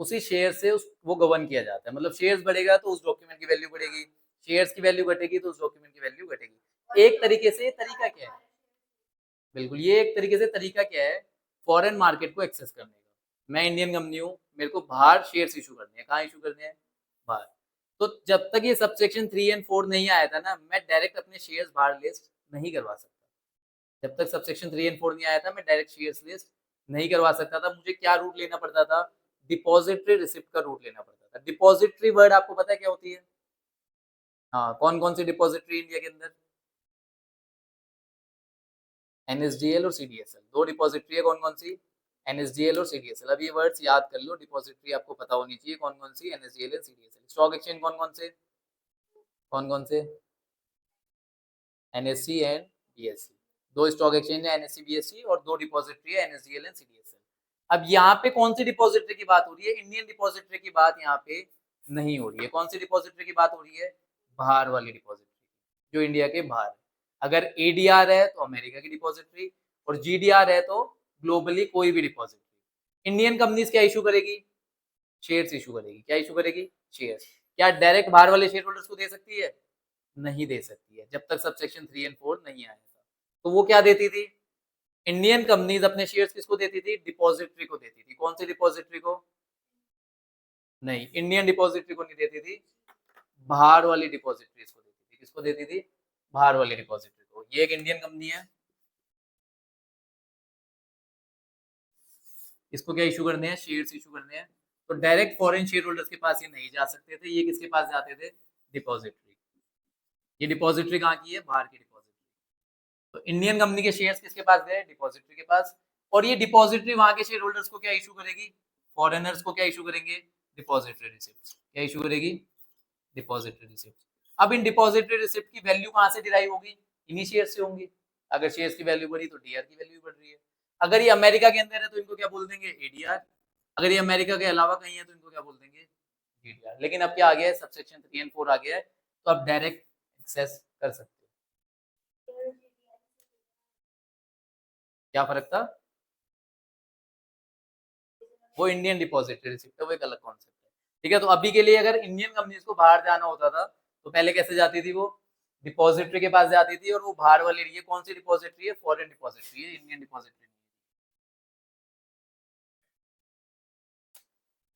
Speaker 1: उसी शेयर से उस वो गवर्न किया जाता है, मतलब शेयर्स बढ़ेगा तो उस डॉक्यूमेंट की वैल्यू बढ़ेगी, शेयर्स की वैल्यू घटेगी तो उस डॉक्यूमेंट की वैल्यू घटेगी। एक तरीके से तरीका क्या है, बिल्कुल ये एक तरीके से तरीका क्या है, फॉरेन मार्केट को एक्सेस करने का। मैं इंडियन कंपनी हूँ, मेरे को बाहर शेयर्स इशू करने हैं, कहाँ इशू करने हैं, बाहर। तो जब तक ये सबसेक्शन 3 और 4 नहीं आया था ना, मैं डायरेक्ट अपने शेयर्स बाहर लिस्ट नहीं करवा सकता। जब तक सबसेक्शन 3 और 4 नहीं आया था, मैं डायरेक्ट शेयर्स लिस्ट नहीं करवा सकता था। मुझे क्या रूट लेना पड़ता था, डिपॉजिटरी रिसिप्ट का रूट लेना पड़ता था। डिपॉजिटरी वर्ड आपको पता है क्या होती है? हाँ, कौन कौन सी डिपॉजिटरी इंडिया के अंदर? एनएसडीएल और सीडीएसएल, दो डिपॉजिटरी है, कौन कौन सी? एनएसडीएल और सीडीएसएल। अब ये वर्ड्स याद कर लो, डिपॉजिटरी आपको पता होनी चाहिए कौन कौन सी, एनएसडीएल और सीडीएसएल। स्टॉक एक्सचेंज कौन कौन से? कौन कौन से? NSC and BSc. दो स्टॉक एक्सचेंज है, एनएससी बीएससी, और दो डिपॉजिटरी है, एनएसडीएल एंड सीडीएसएल। अब यहाँ पे कौन सी डिपॉजिटरी की बात हो रही है? इंडियन डिपॉजिटरी की बात यहाँ पे नहीं हो रही है। कौन सी डिपॉजिटरी की बात हो रही है? बाहर वाली डिपॉजिटरी, जो इंडिया के बाहर है। अगर एडीआर है तो अमेरिका की डिपॉजिटरी, और जीडीआर है तो ग्लोबली कोई भी डिपॉजिटरी। इंडियन कंपनीज क्या इशू करेगी? शेयर्स इशू करेगी। क्या इशू करेगी? शेयर्स। क्या डायरेक्ट बाहर वाले शेयर होल्डर्स को दे सकती है? नहीं दे सकती है, जब तक सबसेक्शन 3 और 4 नहीं आया था। तो वो क्या देती थी? इंडियन कंपनीज अपने शेयर्स किसको देती थी? डिपॉजिटरी को देती थी। कौन सी डिपॉजिटरी को? नहीं, इंडियन डिपॉजिटरी को नहीं देती थी, बाहर वाली डिपॉजिटरीज को देती थी। किसको देती थी? बाहर वाली डिपॉजिटरी को। ये एक इंडियन कंपनी है, इसको क्या इशू करने हैं? शेयर्स इशू करने हैं। तो डायरेक्ट फॉरेन शेयर होल्डर्स के पास ये नहीं जा सकते थे, ये किसके पास जाते थे? डिपॉजिटरी। ये डिपॉजिटरी कहाँ की है? बाहर की डिपॉजिटरी। तो इंडियन कंपनी के शेयर्स किसके पास गए? डिपॉजिटरी के पास। और ये डिपॉजिटरी वहां के शेयर होल्डर्स को क्या इशू करेगी? फॉरेनर्स को क्या इशू करेंगे? Depository receipt. क्या इशू करेगी? Depository receipt. अब इन डिपॉजिटरी रिसिप्ट की वैल्यू कहां से डिराइव होगी? इन्हीं शेयर से होंगी। अगर शेयर्स की वैल्यू बढ़ी तो डीआर की वैल्यू बढ़ रही है। अगर ये अमेरिका के अंदर है तो इनको क्या बोल देंगे? एडीआर। अगर ये अमेरिका के अलावा कहीं है तो इनको क्या बोल देंगे? जीडीआर। लेकिन अब क्या आ गया है? सबसेक्शन 3 और 4 आ गया है, तो अब डायरेक्ट एक्सेस कर सकते हो। क्या फर्क था? वो इंडियन डिपॉजिटरी रिसिप्ट है, वो एक अलग कॉन्सेप्ट है। ठीक है, तो अभी के लिए अगर इंडियन कंपनीज को बाहर जाना होता था तो पहले कैसे जाती थी वो? डिपॉजिटरी के पास जाती थी, और वो बाहर वाली रही है। कौन सी डिपॉजिटरी है? फॉरेन डिपॉजिटरी है, इंडियन डिपॉजिटरी।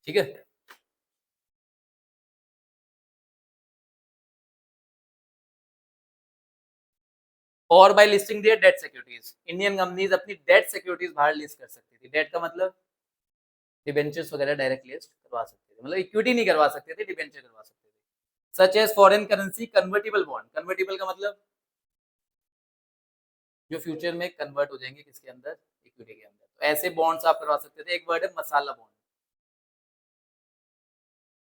Speaker 1: ठीक है। और by listing their debt securities, Indian companies अपनी डेट सिक्योरिटीज बाहर लिस्ट कर सकती थी। डेट का मतलब डिबेंचर्स वगैरह डायरेक्ट लिस्ट करवा सकते थे, मतलब इक्विटी नहीं करवा सकते थे, डिबेंचर करवा सकते थे। Such as foreign currency convertible bond. Convertible का मतलब जो फ्यूचर में कन्वर्ट हो जाएंगे किसके अंदर? इक्विटी के अंदर। तो ऐसे बॉन्ड्स आप करवा सकते थे। एक वर्ड है मसाला बॉन्ड,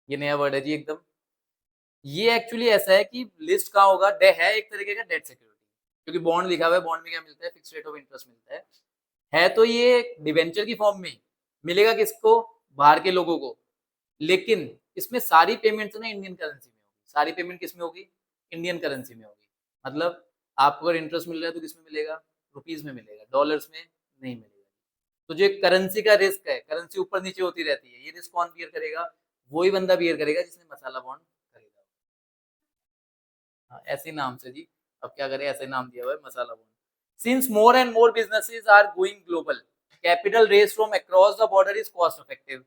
Speaker 1: ये नया वर्ड है जी एकदम। ये एक्चुअली ऐसा है कि लिस्ट कहाँ होगा? डे है एक तरीके का डेट सिक्योरिटी, क्योंकि बॉन्ड लिखा हुआ है, बॉन्ड में क्या मिलता है? फिक्स रेट ऑफ इंटरेस्ट मिलता है तो ये डिवेंचर की फॉर्म में मिलेगा किसको? बाहर के लोगों को। लेकिन इसमें सारी पेमेंट्स ना इंडियन करेंसी में होगी। सारी पेमेंट किस में होगी? इंडियन करेंसी में होगी। मतलब आपको अगर इंटरेस्ट मिल रहा है तो किस में मिलेगा? रुपीज में मिलेगा, डॉलर्स में नहीं मिलेगा। तो जो करेंसी का रिस्क है, करेंसी ऊपर नीचे होती रहती है, ये रिस्क कौन बियर करेगा? वही बंदा बियर करेगा जिसने मसाला बॉन्ड खरीदा। हाँ, ऐसे नाम से जी। अब क्या करें, ऐसे नाम दिया हुआ है masala bond. Since more and more businesses are going global, capital raise from across the border is cost effective.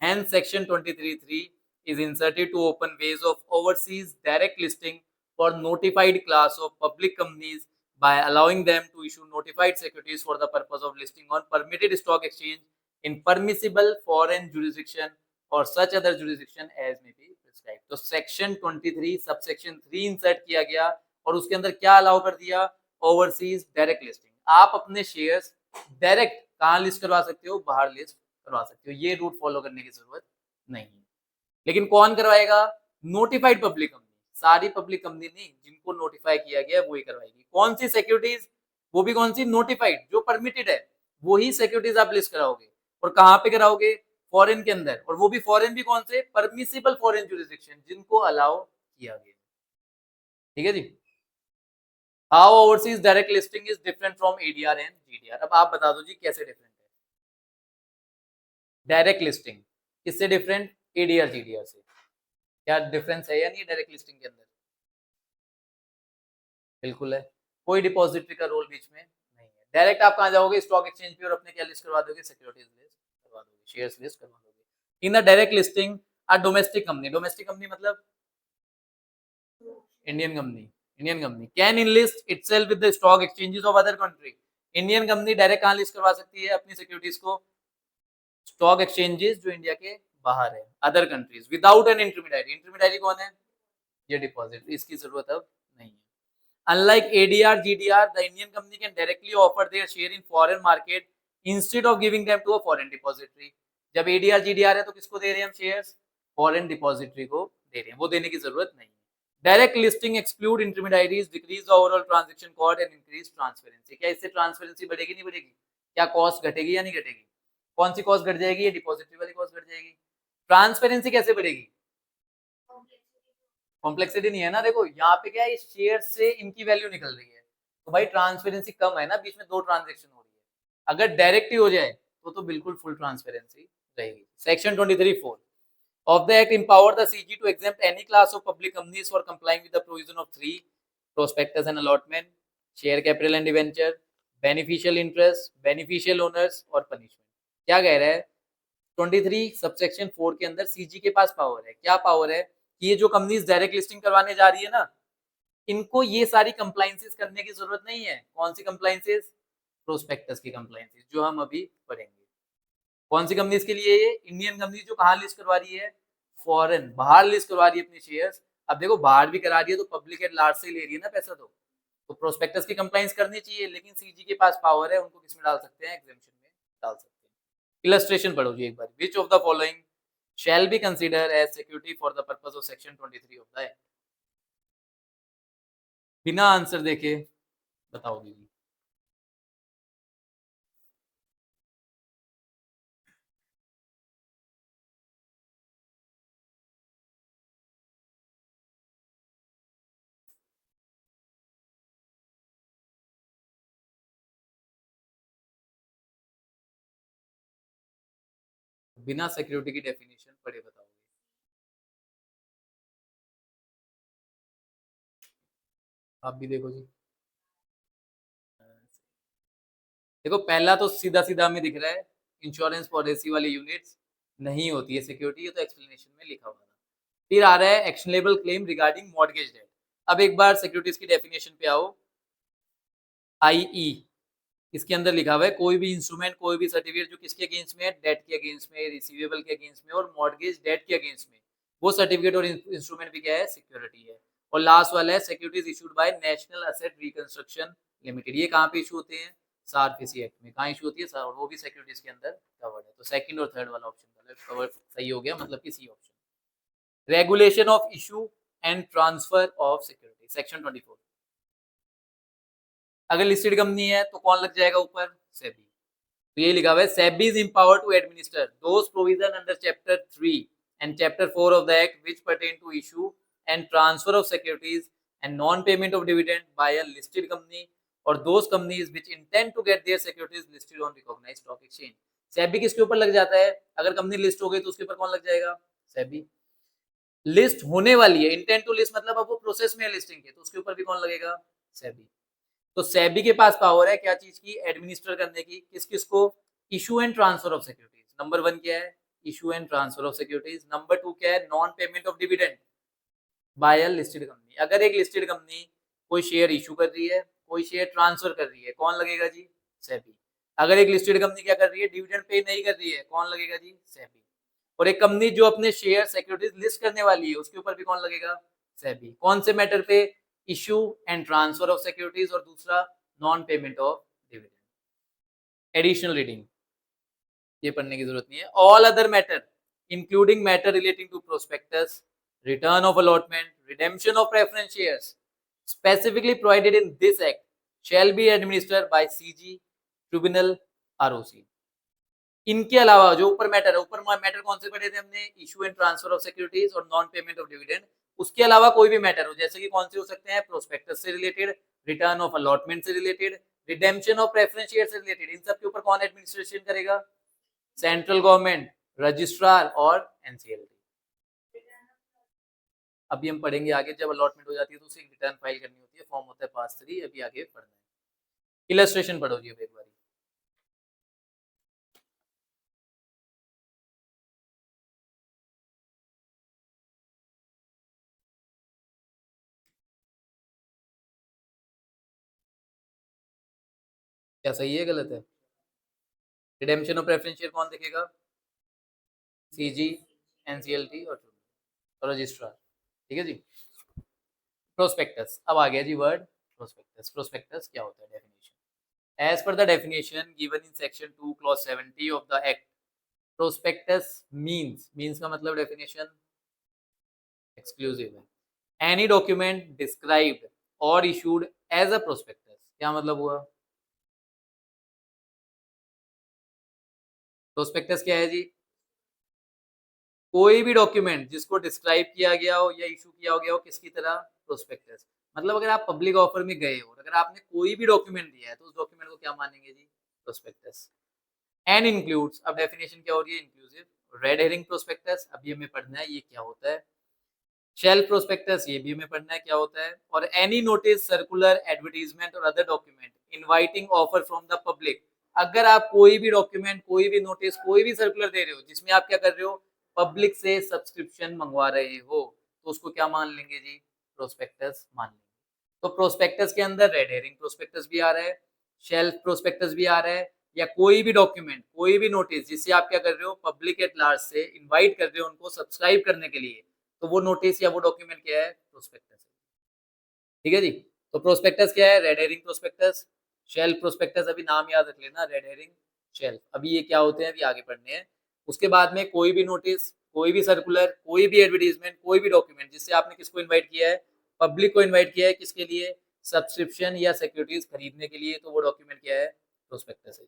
Speaker 1: Hence, Section 23(3) is inserted to open ways of overseas direct listing for notified class of public companies by allowing them to issue notified securities for the purpose of listing on permitted stock exchange in permissible foreign jurisdiction or such other jurisdiction as may be prescribed। तो Section 23 subsection 3 insert किया गया, और उसके अंदर क्या allow कर दिया? Overseas direct listing. आप अपने शेयर्स डायरेक्ट कहाँ लिस्ट करवा सकते हो? बाहर लिस्ट करवा सकते हो। ये रूट फॉलो करने की जरूरत नहीं है। लेकिन कौन करवाएगा? Notified public company. सारी पब्लिक कंपनी नहीं, जिनको नोटिफाई किया गया वो ही करवाएगी। कौन सी सिक्योरिटीज? वो भी कौन सी? नोटिफाइड, जो परमिटेड है वही सिक्योरिटीज आप लिस्ट कराओगे। और कहाँ पे कराओगे? फॉरेन के अंदर। और वो भी फॉरेन भी कौन से? परमिसिबल फॉरेन जुरिस्डिक्शन, जिनको अलाउ किया गया। ठीक है जी। How overseas direct listing is different from ADR and GDR. अब आप बता दो जी कैसे डिफरेंट है डायरेक्ट लिस्टिंग? किससे डिफरेंट? एडीआर जीडीआर से। क्या डिफरेंस है या नहीं डायरेक्ट लिस्टिंग के अंदर? बिल्कुल है। कोई डिपॉजिटरी का रोल बीच में नहीं है। डायरेक्ट आप कहाँ जाओगे? स्टॉक एक्सचेंज पे, और अपने क्या लिस्ट करवा दोगे? सिक्योरिटीज लिस्ट करवा दोगे, शेयर्स लिस्ट करवा दोगे। In the direct listing a domestic company, domestic company मतलब Indian company, Indian company can enlist itself with the stock exchanges of other country. Indian company direct कहाँ list करवा सकती है अपनी सिक्योरिटीज को? स्टॉक एक्सचेंजेस जो इंडिया के बाहर है, other countries, without an intermediary. Intermediary कौन है? ये डिपॉजिट, इसकी जरूरत अब नहीं है। Unlike ADR, GDR, the Indian company can directly offer their share in foreign market instead of giving them to a foreign depository. जब ADR, GDR है तो किसको दे रहे हैं हम शेयर्स? फॉरेन डिपॉजिटरी को दे रहे हैं, वो देने की जरूरत नहीं है। Direct listing exclude intermediaries, decrease overall transaction cost and increase transparency. क्या इससे ट्रांसपेरेंसी बढ़ेगी नहीं बढ़ेगी? क्या कॉस्ट घटेगी या नहीं घटेगी? कौन सी कॉस्ट घट जाएगी? ये डिपॉजिटरी वाली कॉस्ट घट जाएगी। ट्रांसपेरेंसी कैसे बढ़ेगी? कॉम्प्लेक्सिटी नहीं है ना। देखो यहाँ पे क्या है, इस शेयर से इनकी वैल्यू निकल रही है, तो भाई ट्रांसपेरेंसी कम है ना, बीच में दो ट्रांजेक्शन हो रही है। अगर डायरेक्ट ही हो जाए तो बिल्कुल फुल ट्रांसपेरेंसी रहेगी। Section 23(4) of the act empower the CG to exempt any class of public companies for complying with the provision of 3 prospectus and allotment, share capital and debenture, beneficial interest, beneficial owners और punishment। क्या कह रहा है? 23 subsection 4 के अंदर CG के पास power है। क्या पावर है? कि ये जो कंपनीज डायरेक्ट लिस्टिंग करवाने जा रही है ना, इनको ये सारी कंप्लाइंसेस करने की जरूरत नहीं है। कौन सी कंप्लाइंसेस? प्रोस्पेक्टस की कंप्लाइंसेस, जो हम अभी पढ़ेंगे। कौन सी कंपनीज के लिए? ये इंडियन कंपनी जो कहाँ लिस्ट करवा रही है? फॉरेन, बाहर लिस्ट करवा रही है अपनी शेयर्स। अब देखो बाहर भी करा रही है तो पब्लिक एट लार्ज से ले रही है ना पैसा, तो प्रोस्पेक्टस की कंप्लाइंस करनी चाहिए। लेकिन सीजी के पास पावर है, उनको किसमें डाल सकते हैं? एग्जेम्पशन में डाल सकते हैं। इलस्ट्रेशन पढ़ो जी एक बार। Which of the following shall be considered as security for the purpose of section 23 of the act? बिना आंसर देखे बताओ दीदी। बिना सिक्योरिटी की डेफिनेशन पढ़े बताओगे? आप भी देखो जी। देखो पहला तो सीधा सीधा हमें दिख रहा है, इंश्योरेंस पॉलिसी वाली यूनिट्स नहीं होती है सिक्योरिटी, ये तो एक्सप्लेनेशन में लिखा हुआ था। फिर आ रहा है actionable claim regarding mortgage debt. अब एक बार सिक्योरिटीज की डेफिनेशन पे आओ। आईई, इसके अंदर लिखा हुआ है कोई भी इंस्ट्रूमेंट, कोई भी सर्टिफिकेट जो किसके अगेंस्ट में है? डेट के अगेंस्ट में, रिसीवेबल के अगेंस्ट में और मॉर्गेज डेट के अगेंस्ट में। वो सर्टिफिकेट और इंस्ट्रूमेंट भी क्या है? सिक्योरिटी है। और लास्ट वाला है securities issued by national asset reconstruction limited. ये कहाँ पे इशू होते हैं? सारफीसी एक्ट में। कहाँ इशू होती है? सर, और वो भी सिक्योरिटीज के अंदर कवर्ड है। तो सेकंड और थर्ड वाला ऑप्शन कवर सही हो गया, मतलब कि C option. Regulation of issue and transfer of security, section 24। अगर लिस्टेड कंपनी है तो कौन लग जाएगा ऊपर? सेबी। तो ये लिखा हुआ है SEBI is empowered to administer those provision under chapter 3 and chapter 4 of the act which pertain to issue and transfer of securities and non payment of dividend by a listed company और those companies which intend to get their securities listed on recognised stock exchange. SEBI किसके ऊपर लग जाता है? अगर company list हो गई तो उसके ऊपर कौन लग जाएगा? सेबी। लिस्ट होने वाली है, इंटेंट टू लिस्ट मतलब अब वो प्रोसेस में है लिस्टिंग के, तो उसके ऊपर भी कौन लगेगा? सेबी। तो सेबी के पास पावर है क्या चीज की? एडमिनिस्टर करने की। किस किस को? Issue and transfer of securities. Number 1 क्या है? Issue and transfer of securities. Number 2 क्या है? Non payment of dividend by a listed company. अगर एक लिस्टेड कंपनी कोई शेयर इशू कर रही है, कोई शेयर ट्रांसफर कर रही है, कौन लगेगा जी? सेबी। अगर एक लिस्टेड कंपनी क्या कर रही है? डिविडेंड पे नहीं कर रही है, कौन लगेगा जी? सेबी। और एक कंपनी जो अपने शेयर सिक्योरिटीज लिस्ट करने वाली है, उसके ऊपर भी कौन लगेगा? सेबी। कौन से मैटर पे? Issue and transfer of securities और दूसरा non payment of dividend. Additional reading ये पढ़ने की जरूरत नहीं है। All other matter including matter relating to prospectus, return of allotment, redemption of preference shares specifically provided in this act shall be administered by CG, tribunal, ROC. इनके अलावा जो ऊपर मैटर है, ऊपर मैटर कौन से पढ़े थे हमने, issue and transfer of securities और नॉन पेमेंट ऑफ डिविडेंड, उसके अलावा कोई भी मैटर हो, जैसे कि कौन से हो सकते हैं, प्रोस्पेक्टस से रिलेटेड, रिटर्न ऑफ अलॉटमेंट से related, redemption of preference share से रिलेटेड, इन सब के ऊपर कौन एडमिनिस्ट्रेशन करेगा, सेंट्रल गवर्नमेंट, रजिस्ट्रार और एनसीएलटी। अभी हम पढ़ेंगे आगे, जब अलॉटमेंट हो जाती है तो उसे रिटर्न फाइल करनी होती है, फॉर्म होता है पास 3, अभी आगे पढ़ना है। इलस्ट्रेशन पढ़ो जी अब एक बार। क्या सही है गलत है? रिडेम्पशन ऑफ प्रेफरेंस शेयर कौन देखेगा, सीजी, एनसीएलटी और रजिस्ट्रार। ठीक है जी। प्रोस्पेक्टस, अब आ गया जी वर्ड प्रोस्पेक्टस। प्रोस्पेक्टस क्या होता है, definition. As per the definition given in section 2 clause 70 of the act, prospectus means का मतलब डेफिनेशन एक्सक्लूसिव है, एनी डॉक्यूमेंट डिस्क्राइब्ड और इशूड एज अ प्रोस्पेक्टस। क्या मतलब हुआ, प्रोस्पेक्टस क्या है जी, कोई भी डॉक्यूमेंट जिसको डिस्क्राइब किया गया हो या इशू किया गया हो किसकी तरह, प्रोस्पेक्टस। मतलब अगर आप पब्लिक ऑफर में गए हो, अगर आपने कोई भी डॉक्यूमेंट दिया है तो उस डॉक्यूमेंट को क्या मानेंगे जी, प्रोस्पेक्टस। एंड इंक्लूड्स, अब डेफिनेशन क्या हो रही है, इंक्लूसिव। रेड हेरिंग प्रोस्पेक्टस, अभी हमें पढ़ना है ये क्या होता है। शेल्फ प्रोस्पेक्टस, ये भी हमें पढ़ना है क्या होता है। और एनी नोटिस, सर्कुलर, एडवर्टीजमेंट और other document inviting offer from the public, अगर आप कोई भी डॉक्यूमेंट, कोई भी नोटिस, कोई भी सर्कुलर दे रहे हो जिसमें आप क्या कर रहे हो, पब्लिक से सब्सक्रिप्शन मंगवा रहे हो, तो उसको क्या मान लेंगे जी, प्रोस्पेक्टस मान लेंगे। तो प्रोस्पेक्टस के अंदर रेड हेरिंग प्रोस्पेक्टस भी आ रहा है, शेल्फ प्रोस्पेक्टस भी आ रहा है, या कोई भी डॉक्यूमेंट, कोई भी नोटिस जिससे आप क्या कर रहे हो, पब्लिक एट लार्ज से इनवाइट कर रहे हो उनको सब्सक्राइब करने के लिए, तो वो नोटिस या वो डॉक्यूमेंट क्या है, प्रोस्पेक्टस। ठीक है जी। तो प्रोस्पेक्टस क्या है, red herring prospectus, shelf prospectus, अभी नाम याद रख लेना, रेड हेरिंग, शेल्फ। अभी ये क्या होते हैं, अभी आगे पढ़ने हैं। उसके बाद में कोई भी नोटिस, कोई भी सर्कुलर, कोई भी एडवर्टीजमेंट, कोई भी डॉक्यूमेंट जिससे आपने किसको इन्वाइट किया है, पब्लिक को इन्वाइट किया है, किसके लिए, सब्सक्रिप्शन या सिक्योरिटीज खरीदने के लिए, तो वो डॉक्यूमेंट क्या है, प्रोस्पेक्टस है।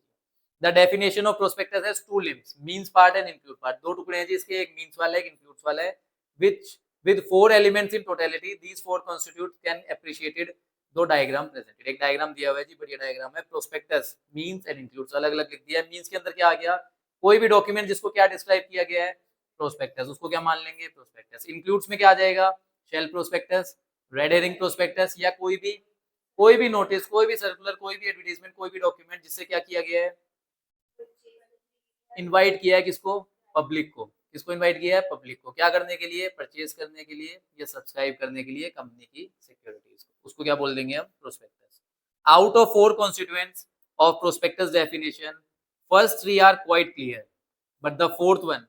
Speaker 1: The definition of prospectus has to limbs, means part and include part. दो टुकड़े हैं जी इसके, एक मींस वाला है, एक इंक्लूड्स वाला है। विच with 4 elements in totality, these 4 constitute can appreciated। दो डायग्राम प्रेजेंटेड, एक डायग्राम दिया हुआ है जी, बढ़िया डायग्राम है। प्रोस्पेक्टस, मींस एंड इंक्लूड्स अलग अलग लिख दिया है। मींस के अंदर क्या आ गया, कोई भी डॉक्यूमेंट जिसको क्या डिस्क्राइब किया गया है, प्रोस्पेक्टस, उसको क्या मान लेंगे, प्रोस्पेक्टस। इंक्लूड्स में क्या आ जाएगा, shelf prospectus, red herring prospectus, या कोई भी नोटिस, कोई भी सर्कुलर, कोई भी एडवर्टाइजमेंट, कोई भी डॉक्यूमेंट जिससे क्या किया गया है, इनवाइट किया है किसको, पब्लिक को। किसको इनवाइट किया है, पब्लिक को। क्या करने के लिए, परचेज करने के लिए या सब्सक्राइब करने के लिए कंपनी की सिक्योरिटीज को, उसको क्या बोल देंगे हम, prospectus. Out of 4 constituents of prospectus definition, first 3 are quite clear, but the fourth one,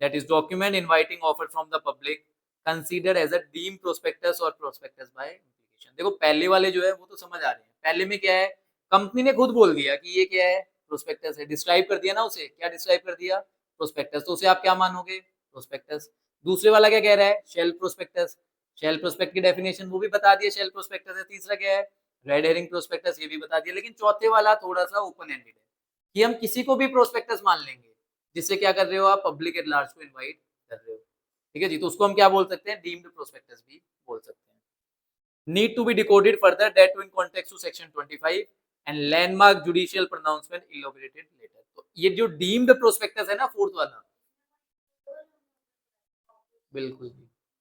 Speaker 1: that is document inviting offer from the public, considered as a deemed prospectus or prospectus by implication। देखो पहले वाले जो है वो तो समझ आ रहे हैं, पहले में क्या है, कंपनी ने खुद बोल दिया कि ये क्या है, प्रोस्पेक्टस है, डिस्क्राइब कर दिया ना उसे, क्या डिस्क्राइब कर दिया, प्रोस्पेक्टस, तो उसे आप क्या मानोगे, प्रोस्पेक्टस। दूसरे वाला क्या कह रहा है, शेल प्रोस्पेक्टस, शेल प्रोस्पेक्ट की डेफिनेशन वो भी बता दिया, शेल प्रोस्पेक्टस है। तीसरा क्या है, रेड हेरिंग प्रोस्पेक्टस, ये भी बता दिया। लेकिन चौथे वाला थोड़ा सा ओपन एंडेड है कि हम किसी को भी प्रोस्पेक्टस मान लेंगे जिससे क्या कर रहे हो आप, पब्लिक एट लार्ज को इनवाइट कर रहे हो। ठीक है जी, तो उसको हम क्या बोल सकते हैं, डीम्ड प्रोस्पेक्टस भी बोल सकते हैं। Need to be decoded further that too in context to section 25 and landmark judicial pronouncement elaborated later. तो ये जो डीम्ड प्रोस्पेक्टस है ना, फोर्थ वाला, बिल्कुल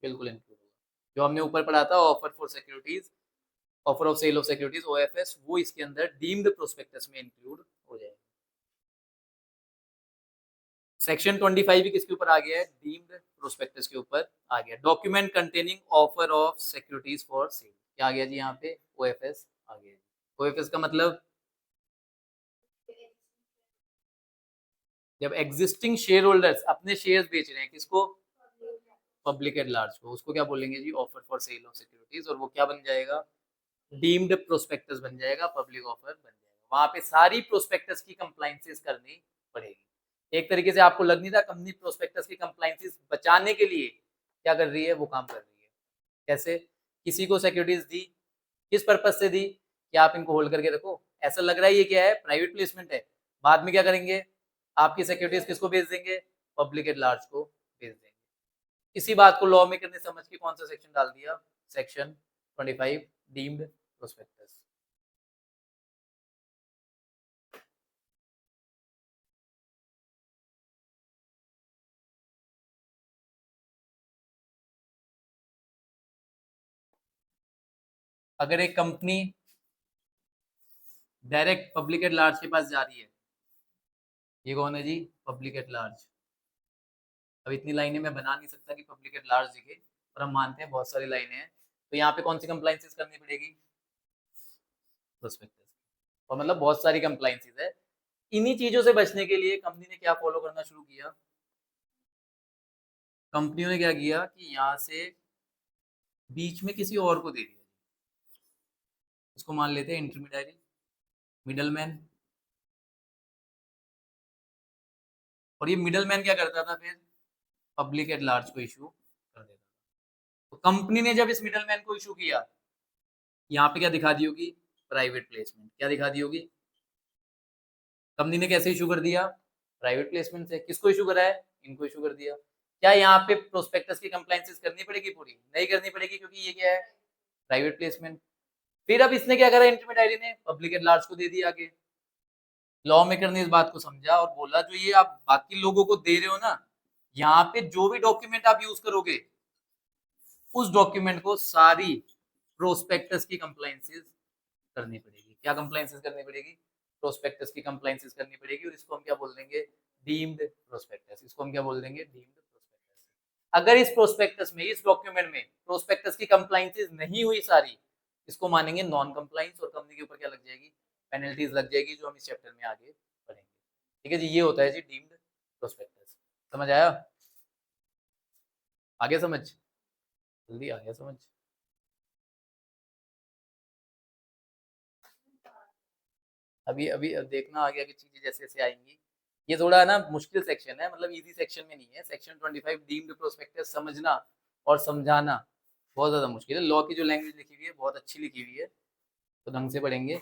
Speaker 1: बिल्कुल इंक्लूड होगा। जो हमने ऊपर पढ़ा था, offer for securities, offer of sale of securities, OFS, वो इसके अंदर डीम्ड प्रोस्पेक्टस में इंक्लूड हो जाएगा। सेक्शन 25 भी किसके ऊपर आ गया है, डीम्ड प्रोस्पेक्टस के ऊपर आ गया। Document containing offer of securities for sale, क्या आ गया जी यहाँ पे, ओएफएस आ गया। ओएफएस का मतलब जब एग्जिस्टिंग शेयर होल्डर्स अपने शेयर्स बेच रहे हैं, किसको, पब्लिक एट लार्ज को, उसको क्या बोलेंगे जी, offer for sale of securities, और वो क्या बन जाएगा, डीम्ड प्रोस्पेक्टस बन जाएगा, पब्लिक ऑफर बन जाएगा। वहां पे सारी प्रोस्पेक्टस की कंप्लाइंसेस करनी पड़ेगी। एक तरीके से आपको लग नहीं रहा कंपनी प्रोस्पेक्टस की कंप्लायंसेस बचाने के लिए क्या कर रही है, वो काम कर रही है। कैसे? किसी को सिक्योरिटीज दी, किस पर्पज से दी कि आप इनको होल्ड करके रखो, ऐसा लग रहा है ये क्या है, प्राइवेट प्लेसमेंट है। बाद में क्या करेंगे, आपकी सिक्योरिटीज किसको बेच देंगे, पब्लिक एट लार्ज को बेच देंगे। इसी बात को लॉ मेकर ने समझ के कौन सा सेक्शन डाल दिया, सेक्शन 25 डीम्ड प्रोस्पेक्टस। अगर एक company direct public at large के पास जा रही है, ये कौन है जी, पब्लिक एट लार्ज। अब इतनी लाइनें मैं बना नहीं सकता कि पब्लिक एट लार्ज दिखे, पर हम मानते हैं बहुत सारी लाइनें हैं। तो यहाँ पे कौन सी कंप्लाइंसेस करनी पड़ेगी, प्रोस्पेक्टस। और मतलब बहुत सारी कंप्लाइंसेस है। इन्हीं चीजों से बचने के लिए कंपनी ने क्या फॉलो करना शुरू किया, कंपनियों ने क्या किया कि यहाँ से बीच में किसी और को दे दिया। इसको मान लेते हैं इंटरमीडियरी, मिडलमैन। और ये मिडलमैन क्या करता था फिर, पब्लिक एट लार्ज को इशू कर देता था। तो कंपनी ने जब इस मिडलमैन को इशू किया, यहाँ पे क्या दिखा दी होगी, प्राइवेट प्लेसमेंट। क्या दिखा दी होगी, कंपनी ने कैसे इशू कर दिया, प्राइवेट प्लेसमेंट से। किसको इशू करा है, इनको इशू कर दिया। क्या यहाँ पे प्रोस्पेक्टस की कंप्लायंसेस करनी पड़ेगी, पूरी नहीं करनी पड़ेगी, क्योंकि ये क्या है, प्राइवेट प्लेसमेंट। फिर अब इसने क्या करा, इंटरमीडियरी ने पब्लिक एट लार्ज को दे दिया आगे। लॉ मेकर ने इस बात को समझा और बोला जो ये आप बाकी लोगों को दे रहे हो ना, यहाँ पे जो भी डॉक्यूमेंट आप यूज करोगे, उस डॉक्यूमेंट को सारी प्रोस्पेक्टस की कंप्लायंसेस करनी पड़ेगी। क्या कंप्लायंसेस करनी पड़ेगी, प्रोस्पेक्टस की कंप्लायंसेस करनी पड़ेगी। और इसको हम क्या बोल देंगे, डीम्ड प्रोस्पेक्टस। इसको हम क्या बोल देंगे, डीम्ड प्रोस्पेक्टस। अगर इस प्रोस्पेक्टस में, इस डॉक्यूमेंट में प्रोस्पेक्टस की कंप्लायंसेस नहीं हुई सारी, इसको मानेंगे नॉन कंप्लायंस, और कंपनी के ऊपर क्या लग जाएगी, पेनल्टीज लग जाएगी, जो हम इस चैप्टर में आगे पढ़ेंगे। ठीक है जी, ये होता है जी डीम्ड प्रोस्पेक्टस। समझ आया, आगे समझ, जल्दी आ गया समझ। अभी अभी देखना आगे आगे चीजें जैसे जैसे आएंगी। ये थोड़ा ना मुश्किल सेक्शन है, मतलब इजी सेक्शन में नहीं है। सेक्शन 25 डीम्ड प्रोस्पेक्टस समझना और समझाना बहुत ज्यादा मुश्किल है। लॉ की जो लैंग्वेज लिखी हुई है बहुत अच्छी लिखी हुई है, तो ढंग से पढ़ेंगे,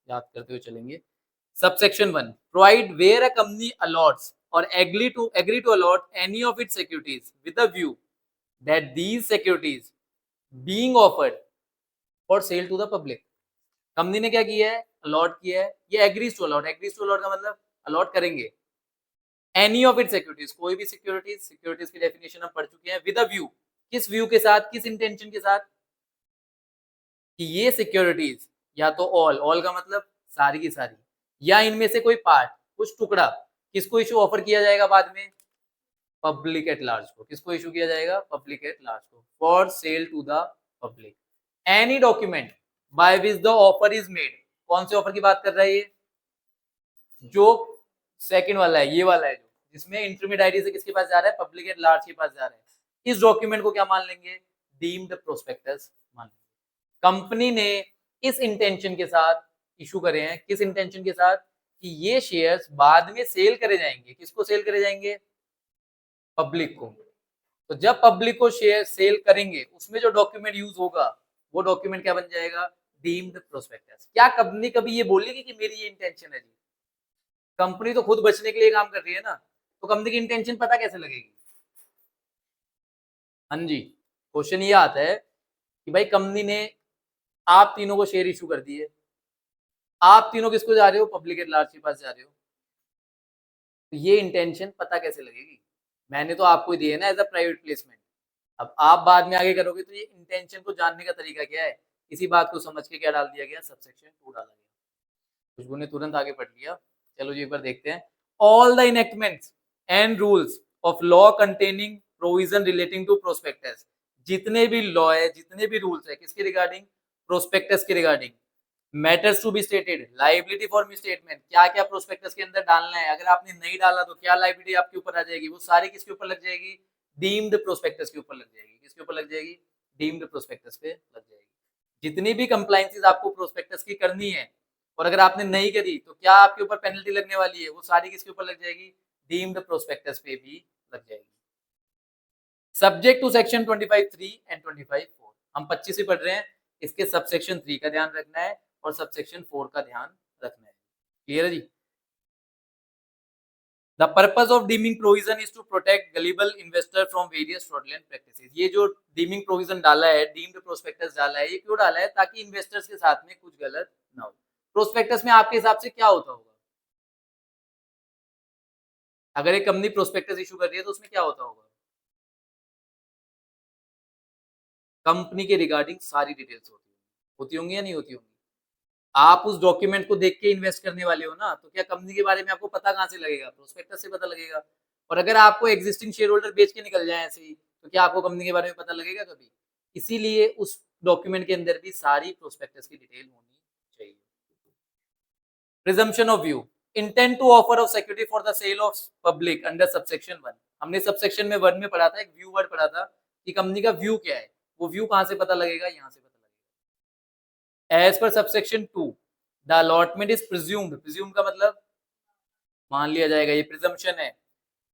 Speaker 1: याद करते हुए चलेंगे। Subsection 1, provide where a company allots और agree to allot any of its securities with a view that these securities being offered for sale to the public. Company ने क्या किया है, अलॉट किया है, ये agrees to allot. Agrees to allot का मतलब अलॉट करेंगे एनी ऑफ इट सिक्योरिटीज, कोई भी सिक्योरिटीज। सिक्योरिटीज की डेफिनेशन हम पढ़ चुके हैं। विद अ व्यू, किस व्यू के साथ, किस इंटेंशन के साथ, कि ये सिक्योरिटीज या तो ऑल का मतलब सारी की सारी, या इनमें से कोई पार्ट, कुछ टुकड़ा, किसको इशू ऑफर किया जाएगा बाद में, पब्लिक एट लार्ज को। किसको इशू किया जाएगा, पब्लिक एट लार्ज को, for sale to the public. Any document by which the offer is made. कौन से ऑफर की बात कर रहा है ये, जो सेकंड वाला है, ये वाला है, जो जिसमें इंटरमीडियरी से किसके पास जा रहा है, पब्लिक एट लार्ज के पास जा रहा है। इस डॉक्यूमेंट को क्या मान लेंगे, डीम्ड प्रोस्पेक्टस मान लेंगे। कंपनी ने इस इंटेंशन के साथ इशू करे हैं, किस इंटेंशन के साथ, कि ये शेयर्स बाद में सेल करे जाएंगे। किसको सेल करे जाएंगे, पब्लिक को। तो जब पब्लिक को शेयर सेल करेंगे, उसमें जो डॉक्यूमेंट यूज होगा, वो डॉक्यूमेंट क्या बन जाएगा, डीम्ड प्रोस्पेक्टस। क्या कंपनी कभी ये बोलेगी कि मेरी ये इंटेंशन है जी, कंपनी तो खुद बचने के लिए काम कर रही है ना, तो कंपनी की इंटेंशन पता कैसे लगेगी। हाँ जी, क्वेश्चन ये आता है कि भाई कंपनी ने आप तीनों को शेयर इशू कर दिए, आप तीनों किसको जा रहे हो, पब्लिक एट लार्ज के पास जा रहे हो, तो ये इंटेंशन पता कैसे लगेगी, मैंने तो आपको दिए ना एज अ प्राइवेट प्लेसमेंट। अब आप बाद में आगे करोगे, तो ये इंटेंशन को जानने का तरीका क्या है, इसी बात को समझ के क्या डाल दिया गया, सबसेक्शन 2 डाला गया। खुशबू ने तुरंत आगे पढ़ लिया। चलो जी एक बार देखते हैं। All the enactments and rules of law containing provision relating to prospectus. जितने भी लॉ है, जितने भी रूल्स है, किसके रिगार्डिंग, प्रोस्पेक्टस के regarding. Matters to be stated, liability for misstatement, क्या क्या प्रोस्पेक्टस के अंदर डालना है, अगर आपने नहीं डाला तो क्या लाइबिलिटी आपके ऊपर आ जाएगी, वो सारी किसके ऊपर लग जाएगी, डीम्ड प्रोस्पेक्टस के ऊपर लग जाएगी। किसके ऊपर लग जाएगी, डीम्ड प्रोस्पेक्टस पे लग जाएगी। जितनी भी कंप्लायंसेस आपको प्रोस्पेक्टस की करनी है, और अगर आपने नहीं करी तो क्या आपके ऊपर पेनल्टी लगने वाली है, वो सारी किसके ऊपर लग जाएगी, डीम्ड प्रोस्पेक्टस पे भी लग जाएगी। सब्जेक्ट टू सेक्शन 25(3) एंड 25(4), हम 25 ही पढ़ रहे हैं, इसके सबसेक्शन 3 का ध्यान रखना है और सबसेक्शन 4 का ध्यान रखना है। क्लियर है जी? The purpose of deeming provision is to protect gullible investor from various fraudulent practices। ये जो deeming provision डाला है, deemed prospectus डाला है, ये क्यों डाला है? ताकि इन्वेस्टर्स के साथ में कुछ गलत ना हो। प्रोस्पेक्टस में आपके हिसाब से क्या होता होगा? अगर एक कंपनी प्रोस्पेक्टस इशू कर रही है तो उसमें क्या होता होगा? कंपनी के रिगार्डिंग सारी डिटेल्स होती होंगी या नहीं होती होंगी? आप उस डॉक्यूमेंट को देख के इन्वेस्ट करने वाले हो ना, तो क्या कंपनी के बारे में आपको पता कहाँ से लगेगा? प्रोस्पेक्टस से पता लगेगा। और अगर आपको एग्जिस्टिंग शेयर होल्डर बेच के निकल जाए ऐसे ही, तो क्या आपको कंपनी के बारे में पता लगेगा कभी? इसीलिए उस डॉक्यूमेंट के अंदर भी सारी प्रोस्पेक्टस की डिटेल होनी चाहिए। Presumption of view, intent to offer of security for the sale of public under subsection 1। हमने सबसेक्शन में 1 में पढ़ा था, एक व्यू वर्ड पढ़ा था कि कंपनी का व्यू क्या है। वो व्यू कहाँ से पता लगेगा? यहाँ से पता लगेगा। As per subsection 2 the allotment is presumed, presume का मतलब मान लिया जाएगा, ये प्रिजम्पशन है।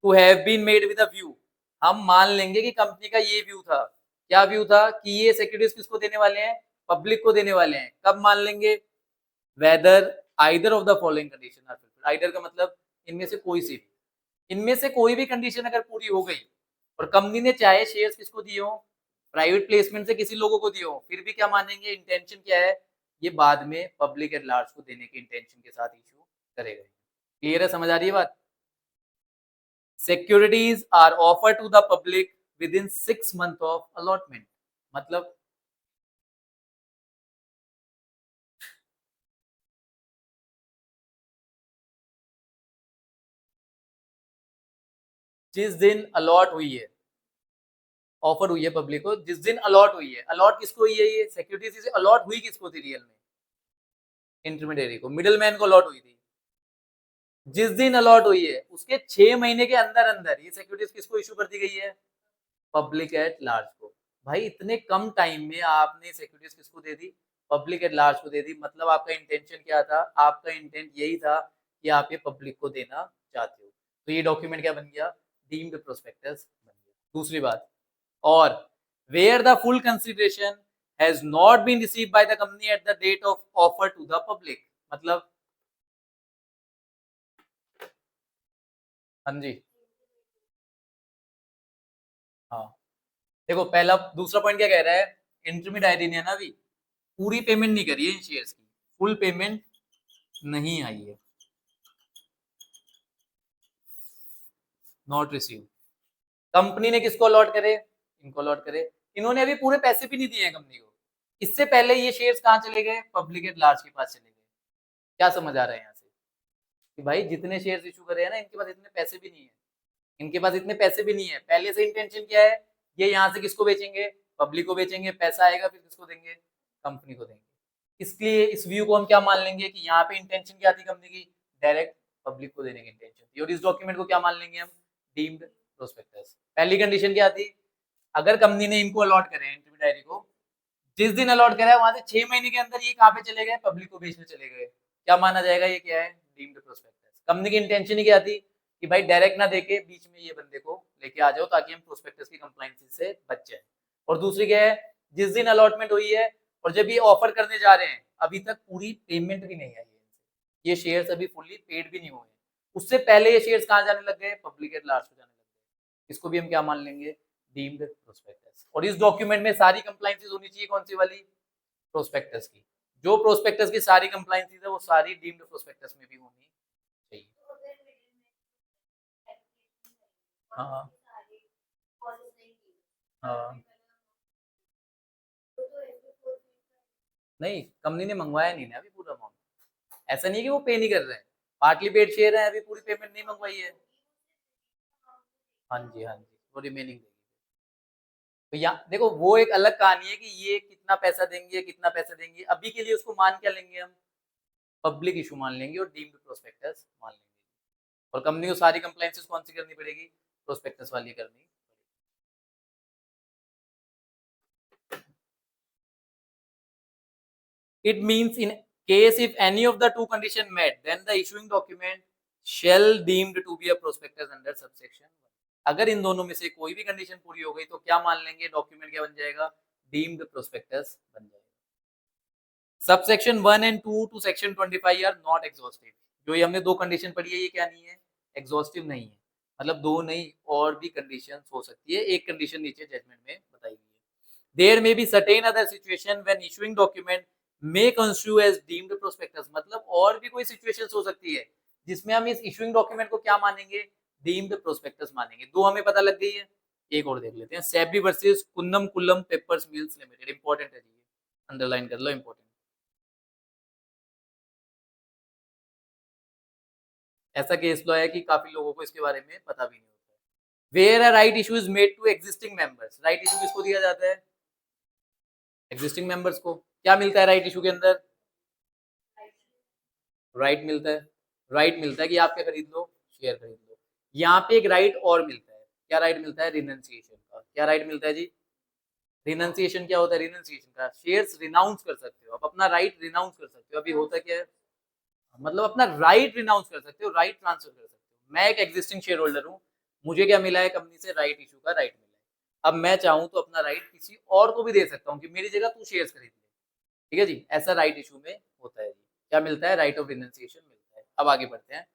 Speaker 1: To have been made with a view, हम मान लेंगे कि कंपनी का ये व्यू था। क्या व्यू था? कि ये सिक्योरिटीज किसको देने वाले हैं? पब्लिक को देने वाले हैं। कब मान लेंगे? Whether either of the following condition are fulfilled. Either का मतलब इनमें से कोई सी भी, इनमें से कोई भी कंडीशन अगर पूरी हो गई और कंपनी ने चाहे शेयर्स किसको दिए हो, प्राइवेट प्लेसमेंट से किसी लोगों को दिए हो, फिर भी क्या मानेंगे? इंटेंशन क्या है? ये बाद में पब्लिक एट लार्ज को देने के इंटेंशन के साथ इशू करेगा। क्लियर है? समझ आ रही है बात? Securities are offer to the public within 6 month of allotment. मतलब जिस दिन अलॉट हुई है, ऑफर हुई है पब्लिक को, जिस दिन अलॉट हुई है। अलॉट किसको हुई है? ये सिक्योरिटीज से अलॉट हुई किसको थी रियल में? इंटरमीडियरी को, मिडिल मैन को अलॉट हुई थी। जिस दिन अलॉट हुई है उसके 6 महीने के अंदर अंदर ये सिक्योरिटीज किसको इशू कर दी गई है? पब्लिक एट लार्ज को। भाई इतने कम टाइम में आपने सिक्योरिटीज किसको दे दी? पब्लिक एट लार्ज को दे दी। मतलब आपका इंटेंशन क्या था? आपका इंटेंट यही था कि आप ये पब्लिक को देना चाहते हो। तो ये डॉक्यूमेंट क्या बन गया? डीम्ड प्रोस्पेक्टस बन गया। दूसरी बात, और where the full consideration has not been received by the company at the date of offer to the public. मतलब हाँ जी, हाँ देखो, पहला दूसरा पॉइंट क्या कह रहा है? इंटरमीडिएरी ने ना अभी पूरी पेमेंट नहीं करी है इन शेयर्स की, फुल पेमेंट नहीं आई है, नॉट रिसीव। कंपनी ने किसको अलॉट करे? इनको अलॉट करे। इन्होंने अभी पूरे पैसे भी नहीं दिए हैं कंपनी को। इससे पहले ये शेयर्स कहाँ चले गए? पब्लिक एट लार्ज के पास चले गए। क्या समझ आ रहा है यहाँ से? कि भाई जितने शेयर्स इशू करे हैं ना, इनके पास इतने पैसे भी नहीं है। इनके पास इतने पैसे भी नहीं है। पहले से इंटेंशन क्या है? ये यहाँ से किसको बेचेंगे? पब्लिक को बेचेंगे। पैसा आएगा फिर किसको देंगे? कंपनी को देंगे। इसलिए इस व्यू को हम क्या मान लेंगे कि यहाँ पे इंटेंशन क्या थी कंपनी की? डायरेक्ट पब्लिक को देने की इंटेंशन थी। और इस डॉक्यूमेंट को क्या मान लेंगे हम? Deemed prospectus. पहली कंडीशन क्या थी? अगर कंपनी ने इनको अलॉट करे, इंटरमीडिएरी को, जिस दिन अलॉट करा है वहां से 6 महीने के अंदर ये कहाँ पे चले गए? पब्लिक को बेचने चले गए। क्या माना जाएगा? ये क्या है? Deemed prospectus. कंपनी की इंटेंशन ही क्या थी? कि भाई डायरेक्ट ना देके बीच में ये बंदे को लेके आ जाओ ताकि हम प्रोस्पेक्टस की कंप्लायंस से बच जाए। और दूसरी क्या है? जिस दिन अलॉटमेंट हुई है और जब ये ऑफर करने जा रहे हैं, अभी तक पूरी पेमेंट भी नहीं आई है, ये शेयर्स अभी फुल्ली पेड भी नहीं हुए हैं। उससे पहले ये शेयर्स कहाँ जाने लग गए? पब्लिक एट लार्ज को जाने लग गए। इसको भी हम क्या मान लेंगे? Deemed prospectus. और इस डॉक्यूमेंट में सारी कंप्लायंसेस होनी चाहिए, कौन सी वाली? प्रोस्पेक्टस की। जो प्रोस्पेक्टस की सारी कंप्लायंसेस है वो सारी डीम्ड प्रोस्पेक्टस में भी होनी चाहिए। हाँ हाँ, नहीं कंपनी ने मंगवाया नहीं ना अभी पूरा अमाउंट। ऐसा नहीं है कि वो पे नहीं कर रहे हैं, पार्टली पेड शेयर है, अभी पूरी पेमेंट नहीं मंगवाई है। हाँ जी, हाँ जी, वो रिमेनिंग देगी। तो यहाँ देखो, वो एक अलग कहानी है कि ये कितना पैसा देंगे, कितना पैसा देंगे। अभी के लिए उसको मान क्या लेंगे हम? पब्लिक इशू मान लेंगे और डीम्ड प्रोस्पेक्टस मान लेंगे। और कंपनी को सारी कंप्लायंसेस कौन सी करनी पड़ेगी? प्रोस्पेक्टस वाली करनी। It means in case if any of the two condition met, then the issuing document shall deemed to be a prospectus under subsection. अगर इन दोनों में से कोई भी कंडीशन पूरी हो गई तो क्या मान लेंगे, डॉक्यूमेंट क्या बन जाएगा, डीम्ड प्रोस्पेक्टस बन जाएगा। Subsection 1 and 2 to section 25 are not exhaustive. जो ये हमने दो कंडीशन पढ़ी है ये क्या नहीं है, एग्जॉस्टिव नहीं है। मतलब दो नहीं और भी कंडीशन हो सकती है, एक कंडीशन नीचे जजमेंट में बताई गई है। There may be certain other situation when issuing document may construe as deemed prospectus. मतलब और भी कोई सिचुएशंस हो सकती है जिसमें हम इस इशूइंग डॉक्यूमेंट को क्या मानेंगे, डीम्ड प्रोस्पेक्टस मानेंगे। दो हमें पता लग गई है, एक और देख लेते हैं। SEBI versus Kunnamkulam papers mills limited, important है ये, अंडरलाइन कर लो, इंपॉर्टेंट। ऐसा केस लॉ है कि काफी लोगों को इसके बारे में पता भी नहीं होता है। Where a right issue is made to existing members. Right issue किसको दिया जाता है, एग्जिस्टिंग मेंबर्स को। क्या मिलता है राइट इशू के अंदर, राइट मिलता है। राइट मिलता है कि आप क्या खरीद लो, शेयर खरीद लो। यहाँ पे एक राइट और मिलता है, क्या राइट मिलता है, रिनंसिएशन का। क्या राइट मिलता है जी, रिनंसिएशन। क्या होता है रिनंसिएशन का, शेयर्स रिनाउंस कर सकते हो, आप अपना राइट रिनाउंस कर सकते हो। अभी होता क्या है, मतलब अपना राइट रिनाउंस कर सकते हो, राइट ट्रांसफर कर सकते हो। मैं एक एग्जिस्टिंग शेयर होल्डर हूँ, मुझे क्या मिला है कंपनी से, राइट इशू का राइट मिला है। अब मैं चाहूँ तो अपना राइट किसी और को भी दे सकता हूँ कि मेरी जगह तू शेयर्स खरीद ले। ठीक है जी, ऐसा राइट इशू में होता है जी। क्या मिलता है, राइट ऑफ रिनंसिएशन मिलता है। अब आगे बढ़ते हैं।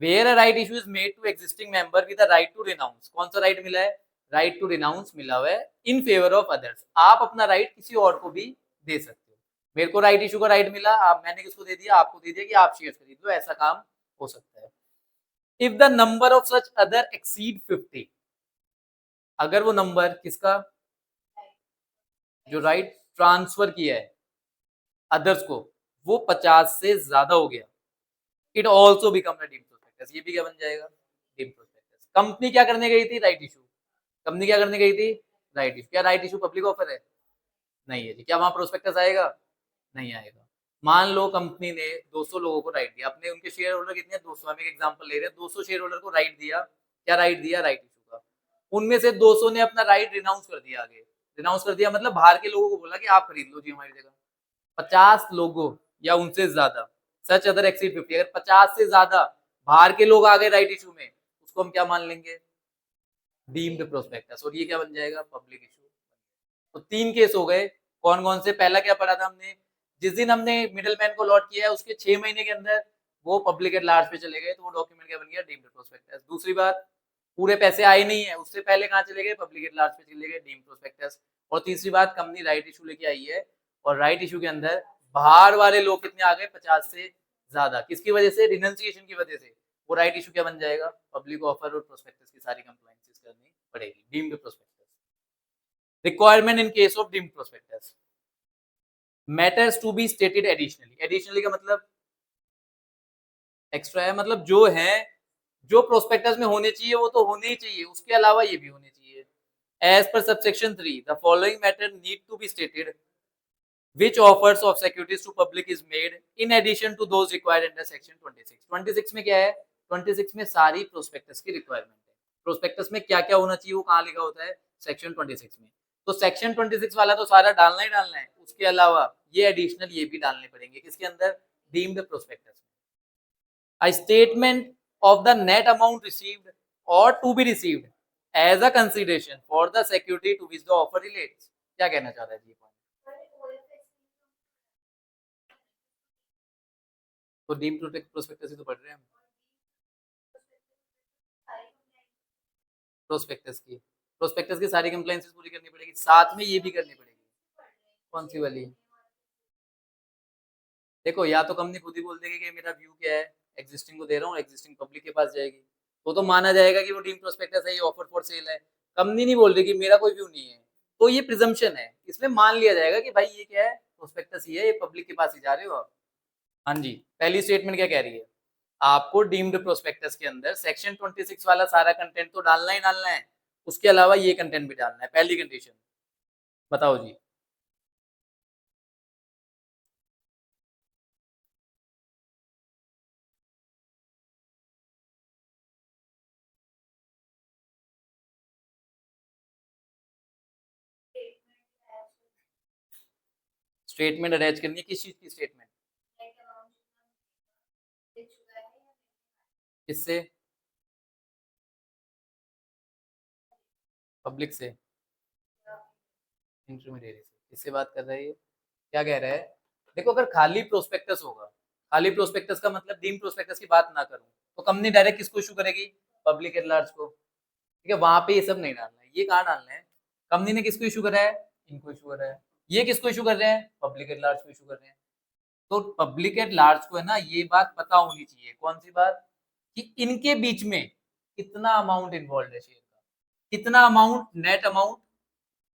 Speaker 1: Where a right issue is made to existing member with a right to renounce. कौन सा राइट मिला है, राइट टू रिनाउंस मिला हुआ है इन फेवर ऑफ अदर्स। आप अपना राइट किसी और को भी दे सकते हो। मेरे को राइट इशू का राइट मिला, आप मैंने किसको दे दिया, आपको दे दिया कि आप शेयर खरीद लो। ऐसा काम हो सकता है। If the number of such other exceed 50, अगर वो नंबर किसका, जो राइट ट्रांसफर किया है अदर्स को, वो 50 से ज्यादा हो गया, it also become a deemed prospectus. ये भी क्या बन जाएगा, डीम्ड प्रोस्पेक्टस। कंपनी क्या करने गई थी, राइट इशू। कंपनी क्या करने गई थी, राइट इशू। क्या राइट इशू पब्लिक ऑफर है, नहीं है जी। क्या वहां प्रोस्पेक्टस आएगा, नहीं आएगा। मान लो कंपनी ने 200 लोगों को राइट दिया, अपने उनके शेयर होल्डर कितने हैं, 200। हम एक एग्जांपल ले रहे हैं, 200 शेयर होल्डर को राइट दिया। क्या राइट दिया, राइट इशू का। उनमें से 200 ने अपना राइट रिनाउंस कर दिया। आगे रिनाउंस कर दिया मतलब बाहर के लोगों को बोला कि आप खरीद लो जी हमारी जगह। 50 लोगों या उनसे ज्यादा, सच अदर एक्सीड 50, अगर 50 से ज्यादा बाहर के लोग आ गए राइट इशू में, उसको हम क्या मान लेंगे, डीम्ड प्रोस्पेक्टस। और ये क्या बन जाएगा, पब्लिक इशू। तो तीन केस हो गए। कौन कौन से, पहला क्या पढ़ा था हमने, जिस दिन हमने मिडलमैन को लॉट किया है उसके 6 महीने के अंदर वो पब्लिक एट लार्ज पे चले गए, तो वो डॉक्यूमेंट क्या बन गया, डीम्ड प्रोस्पेक्टस। दूसरी बात, पूरे पैसे आए नहीं है, उससे पहले कहाँ चले गए, पब्लिक एट लार्ज पे चले गए, डीम्ड प्रोस्पेक्टस। और तीसरी बात, कंपनी राइट इशू लेके आई है और राइट इशू के अंदर बाहर वाले लोग कितने आ गए, 50 से ज्यादा। किसकी वजह से, रिनंसिएशन की वजह से। वो राइट इशू क्या बन जाएगा, पब्लिक ऑफर और प्रोस्पेक्टस की सारी कंप्लायंसेस करनी पड़ेगी, deemed prospectus. Requirement in case of deemed prospectus, matters to be stated additionally. Additionally का मतलब एक्स्ट्रा है, मतलब जो है, जो प्रोस्पेक्टस में होने चाहिए वो तो होने ही चाहिए, उसके अलावा ये भी होने चाहिए। As per subsection 3 the following matter need to be stated which offers of securities to public is made in addition to those required under section 26। 26 में क्या है, 26 में सारी प्रोस्पेक्टस की रिक्वायरमेंट है। प्रोस्पेक्टस में क्या क्या होना चाहिए वो कहाँ लिखा होता है, सेक्शन 26 में। तो सेक्शन 26 वाला तो सारा डालना ही डालना है, उसके अलावा ये एडिशनल ये भी डालने पड़ेंगे, किसके अंदर, डीम्ड प्रोस्पेक्टस में। A statement of the net amount received or to be received as a consideration for the security to which the offer relates। क्या कहना चाह रहा है जी, तो डीम प्रोस्पेक्टस ही तो पढ़ रहे हैं हम, प्रोस्पेक्टस की सारी कंप्लायंसेस पूरी करनी पड़ेगी, साथ में ये भी करनी पड़ेगी। कौन सी वाली, देखो या तो कंपनी खुद ही बोल देगी कि मेरा व्यू क्या है, एग्जिस्टिंग को दे रहा हूँ, एग्जिस्टिंग पब्लिक के पास जाएगी, तो माना जाएगा कि वो डीम प्रोस्पेक्टस है, ये ऑफर फॉर सेल है। कंपनी नहीं बोल रही कि मेरा कोई व्यू नहीं है, तो ये प्रिजम्पशन है, इसमें मान लिया जाएगा कि भाई ये क्या है, प्रोस्पेक्टस ही है, ये पब्लिक के पास ही जा रहे हो आप। हाँ जी, पहली स्टेटमेंट क्या कह रही है, आपको डीम्ड प्रोस्पेक्टस के अंदर सेक्शन 26 वाला सारा कंटेंट तो डालना ही डालना है, उसके अलावा ये कंटेंट भी डालना है, पहली कंडीशन। बताओ जी, स्टेटमेंट अटैच करनी है, किस चीज की स्टेटमेंट, किससे? पब्लिक से, इंटरमीडिएट से। किससे बात कर रहा है ये? क्या कह रहा है? देखो अगर खाली प्रोस्पेक्टस होगा, खाली प्रोस्पेक्टस का मतलब डीम प्रोस्पेक्टस की बात ना करूं, तो कंपनी डायरेक्ट किसको इशू करेगी? पब्लिक एट लार्ज को। ठीक है, वहां पे ये सब नहीं डालना है। ये कहाँ डालना है? कंपनी ने किसको इशू करा है? इनको इशू करा है। ये किसको इशू कर रहे हैं? पब्लिक एट लार्ज को इशू कर रहे हैं। तो पब्लिक एट लार्ज को है ना, ये बात पता होनी चाहिए। कौन सी बात? कि इनके बीच में कितना अमाउंट इन्वॉल्व है शेयर का, कितना अमाउंट नेट अमाउंट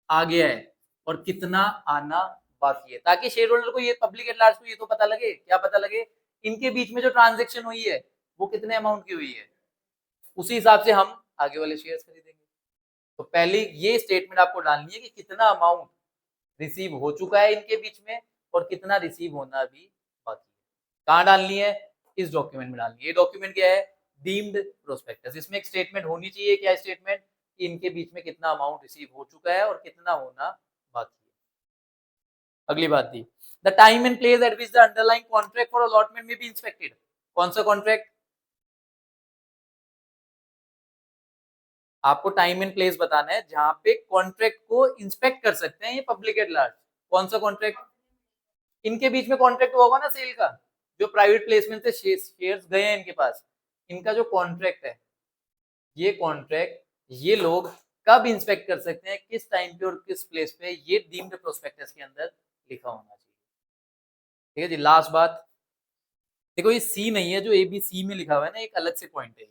Speaker 1: आ गया है और कितना आना बाकी है, ताकि शेयर होल्डर को, ये पब्लिक एट लार्ज को ये तो पता लगे। क्या पता लगे? इनके बीच में जो ट्रांजेक्शन हुई है वो कितने अमाउंट की हुई है, उसी हिसाब से हम आगे वाले शेयर्स खरीदेंगे। तो पहले ये स्टेटमेंट आपको डालनी है कि कितना अमाउंट रिसीव हो चुका है इनके बीच में और कितना रिसीव होना भी बाकी है। कहाँ डालनी है? इस डॉक्यूमेंट में डालनी है। ये डॉक्यूमेंट क्या है? Deemed prospectus. इसमें एक स्टेटमेंट होनी चाहिए। क्या स्टेटमेंट? कि इनके बीच में कितना अमाउंट रिसीव हो चुका है और कितना होना बाकी है। अगली बात थी, the time and place at which the underlying contract for allotment में बी इंस्पेक्टेड। कौन सा कॉन्ट्रैक्ट? आपको टाइम एंड प्लेस बताना है जहां पे कॉन्ट्रैक्ट को इंस्पेक्ट कर सकते हैं ये पब्लिक एट लार्ज। कौन सा कॉन्ट्रैक्ट? इनके बीच में कॉन्ट्रैक्ट होगा ना सेल का, जो प्राइवेट प्लेसमेंट से शेयर्स गए हैं इनके पास, इनका जो कॉन्ट्रैक्ट है, ये कॉन्ट्रैक्ट ये लोग कब इंस्पेक्ट कर सकते हैं, किस टाइम पे और किस प्लेस पे, ये डीम्ड प्रोस्पेक्टस के अंदर लिखा होना चाहिए। ठीक है जी। लास्ट बात, देखो ये सी नहीं है, जो ए बी सी में लिखा हुआ है ना, एक अलग से पॉइंट है।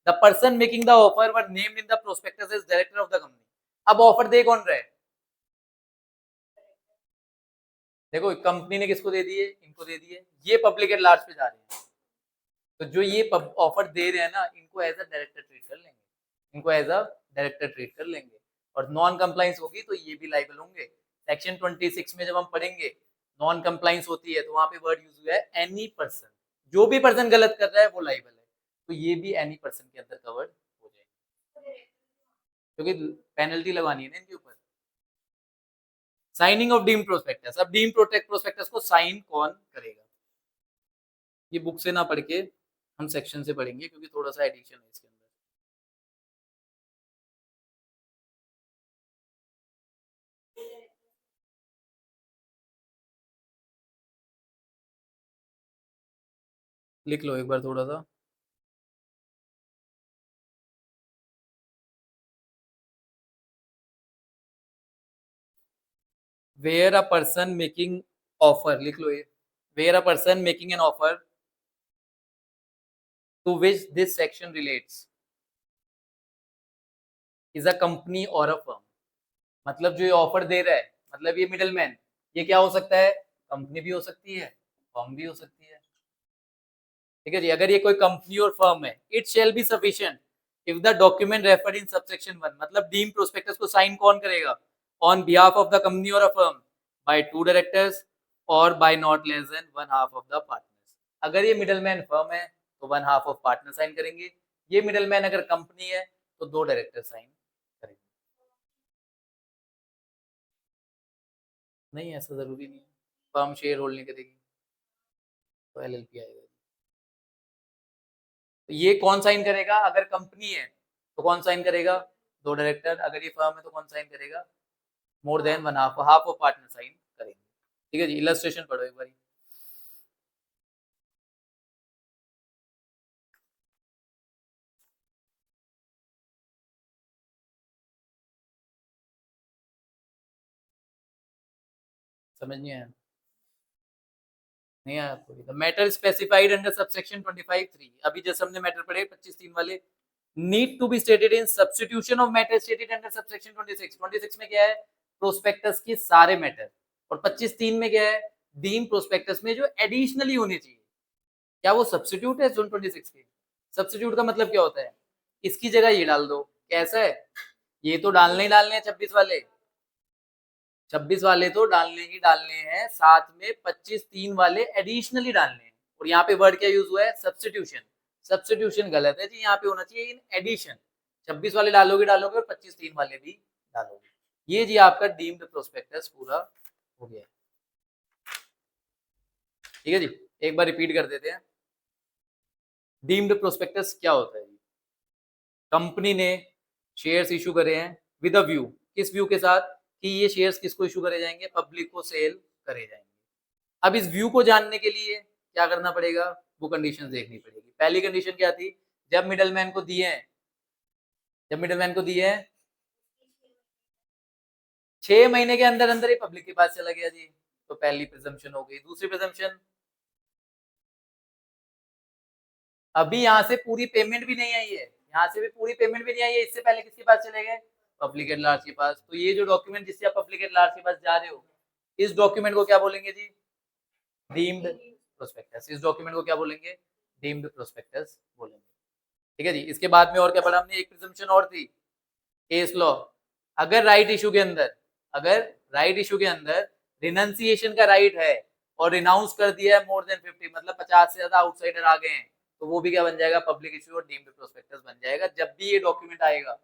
Speaker 1: The person making the offer were named in the prospectus as director of the company. अब ऑफर दे कौन रहा है? देखो कंपनी ने किसको दे दिए? इनको दे दिए। ये पब्लिक एट लार्ज पे जा रहे हैं, तो जो ये ऑफर दे रहे हैं ना, इनको एज अ डायरेक्टर ट्रीट कर लेंगे, इनको एज अ डायरेक्टर ट्रीट कर लेंगे। और नॉन कंप्लाइंस होगी तो ये भी लाइबल होंगे। सेक्शन 26 में जब हम पढ़ेंगे नॉन कंप्लाइंस होती है, तो वहां पे वर्ड यूज हुआ है एनी पर्सन। जो भी पर्सन गलत कर रहा है वो लाइबल है, तो ये भी एनी पर्सन के अंदर कवर्ड हो जाएगा, क्योंकि पेनल्टी लगवानी है ना इनके ऊपर। Signing of deem prospectus. अब डीम प्रोस्पेक्टस को साइन कौन करेगा? ये बुक से ना पढ़ के हम सेक्शन से पढ़ेंगे, क्योंकि थोड़ा सा एडिशन है इसके अंदर। लिख लो एक बार थोड़ा सा। Where a person making offer, लिख लो ये। Where a person making an offer to which this section relates is a company और अ फर्म। मतलब जो ये ऑफर दे रहा है, मतलब ये मिडलमैन, ये क्या हो सकता है? कंपनी भी हो सकती है, फर्म भी हो सकती है। ठीक है जी। अगर ये कोई कंपनी और फर्म है, it shall be sufficient if the document referred in subsection 1। मतलब डीम प्रोस्पेक्टस को साइन कौन करेगा? On behalf of the company और अ फर्म बाय 2 डायरेक्टर्स और by not less than 1/2 of the partners. अगर ये मिडलमैन फर्म है तो 1/2 ऑफ पार्टनर साइन करेंगे। ये मिडलमैन अगर कंपनी है तो 2 डायरेक्टर साइन करेंगे। नहीं, ऐसा जरूरी नहीं है। फर्म शेयर होल्ड नहीं करेगी तो एलएलपी आएगा। तो ये कौन साइन करेगा? अगर कंपनी है तो कौन साइन करेगा? 2 डायरेक्टर। अगर ये फर्म है तो कौन साइन करेगा? More than 1/2, half of partner sign करेंगे। ठीक है जी। इलस्ट्रेशन पढ़ो एक बार। समझ नहीं आया? नहीं आया आपको? The matter specified under subsection 25(3), अभी जैसे हमने मैटर पढ़े 25(3) वाले, need to be stated in substitution of matter stated under subsection 26। 26 में क्या है? प्रोस्पेक्टस के सारे मैटर। और 25(3) में क्या है? डीम प्रोस्पेक्टस में जो एडिशनली होने चाहिए। क्या वो सब्स्टिट्यूट है जोन 26 के? सब्स्टिट्यूट का मतलब क्या होता है? इसकी जगह ये डाल दो। कैसा है? ये तो डालने ही डालने हैं 26 वाले, 26 वाले तो डालने ही डालने हैं, साथ में 25(3) वाले एडिशनली डालने हैं। और यहाँ पे वर्ड क्या यूज हुआ है? सब्स्टिट्यूशन। सब्स्टिट्यूशन गलत है जी, यहाँ पे होना चाहिए इन एडिशन। 26 वाले डालोगे डालोगे और 25(3) वाले भी डालोगे। ये जी आपका डीम्ड प्रोस्पेक्टस पूरा हो गया। ठीक है जी। एक बार रिपीट कर देते हैं। डीम्ड प्रोस्पेक्टस क्या होता है? कंपनी ने शेयर्स इशू करे हैं विद अ व्यू, किस व्यू के साथ कि ये शेयर्स किसको इशू करे जाएंगे? पब्लिक को सेल करे जाएंगे। अब इस व्यू को जानने के लिए क्या करना पड़ेगा? वो कंडीशंस देखनी पड़ेगी। पहली कंडीशन क्या थी? जब मिडलमैन को दिए हैं, जब मिडलमैन को दिए हैं 6 महीने के अंदर अंदर ही पब्लिक के पास चला गया जी, तो पहली प्रिजम्पशन हो गई। दूसरी प्रिजम्पशन, अभी यहाँ से पूरी पेमेंट भी नहीं आई है, यहाँ से भी पूरी पेमेंट भी नहीं आई है, इससे पहले किसके पास चले गए? पब्लिक एट लार्ज के पास। तो ये जो डॉक्यूमेंट जिससे आप पब्लिक एट लार्ज के पास जा रहे हो, इस डॉक्यूमेंट को क्या बोलेंगे जी? Deemed prospectus. इस डॉक्यूमेंट को क्या बोलेंगे? डीम्ड प्रोस्पेक्टस बोलेंगे। ठीक है जी। इसके बाद में और क्या पढ़ा हमने? एक प्रिजम्पशन और थी, केस लॉ। अगर राइट इशू के अंदर, अगर राइट इशू के अंदर रिनंसिएशन का राइट है और रिनाउंस कर दिया है मोर देन 50, मतलब 50 से ज्यादा आउटसाइडर आ गए हैं, तो वो भी क्या बन जाएगा? पब्लिक इशू और डीम्ड प्रोस्पेक्टस बन जाएगा। जब भी ये डॉक्यूमेंट आएगा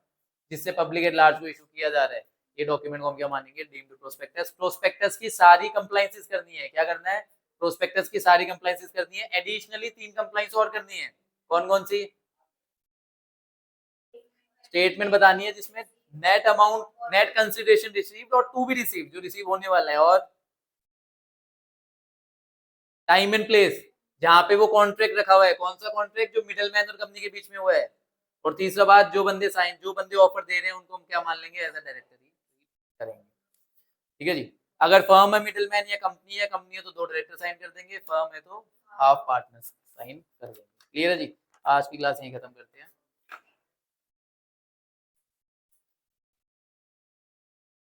Speaker 1: जिससे पब्लिक एट लार्ज को इशू किया जा रहा है, ये डॉक्यूमेंट को हम क्या मानेंगे? Deemed prospectus. प्रोस्पेक्टस की सारी कंप्लायंसेस करनी है। क्या करना है? प्रोस्पेक्टस की सारी कंप्लायंसेस करनी है। एडिशनली 3 कंप्लायंस और करनी है। कौन कौन सी? स्टेटमेंट बतानी है जिसमें net amount, net consideration received और टू बी रिसीव, जो रिसीव होने वाला है, और टाइम एंड प्लेस जहां पे वो कॉन्ट्रैक्ट रखा हुआ है, कौन सा कॉन्ट्रैक्ट? जो मिडलमैन और कंपनी के बीच में हुआ है। और तीसरा बात, जो बंदे साइन, जो बंदे ऑफर दे रहे हैं उनको हम क्या मान लेंगे? एज अ डायरेक्टर ही करेंगे। ठीक है जी। अगर फर्म है मिडलमैन या कंपनी है, कंपनी है तो 2 डायरेक्टर साइन कर देंगे, फर्म है तो हाफ पार्टनर्स साइन कर देंगे। क्लियर है जी? आज की क्लास यहीं खत्म करते हैं।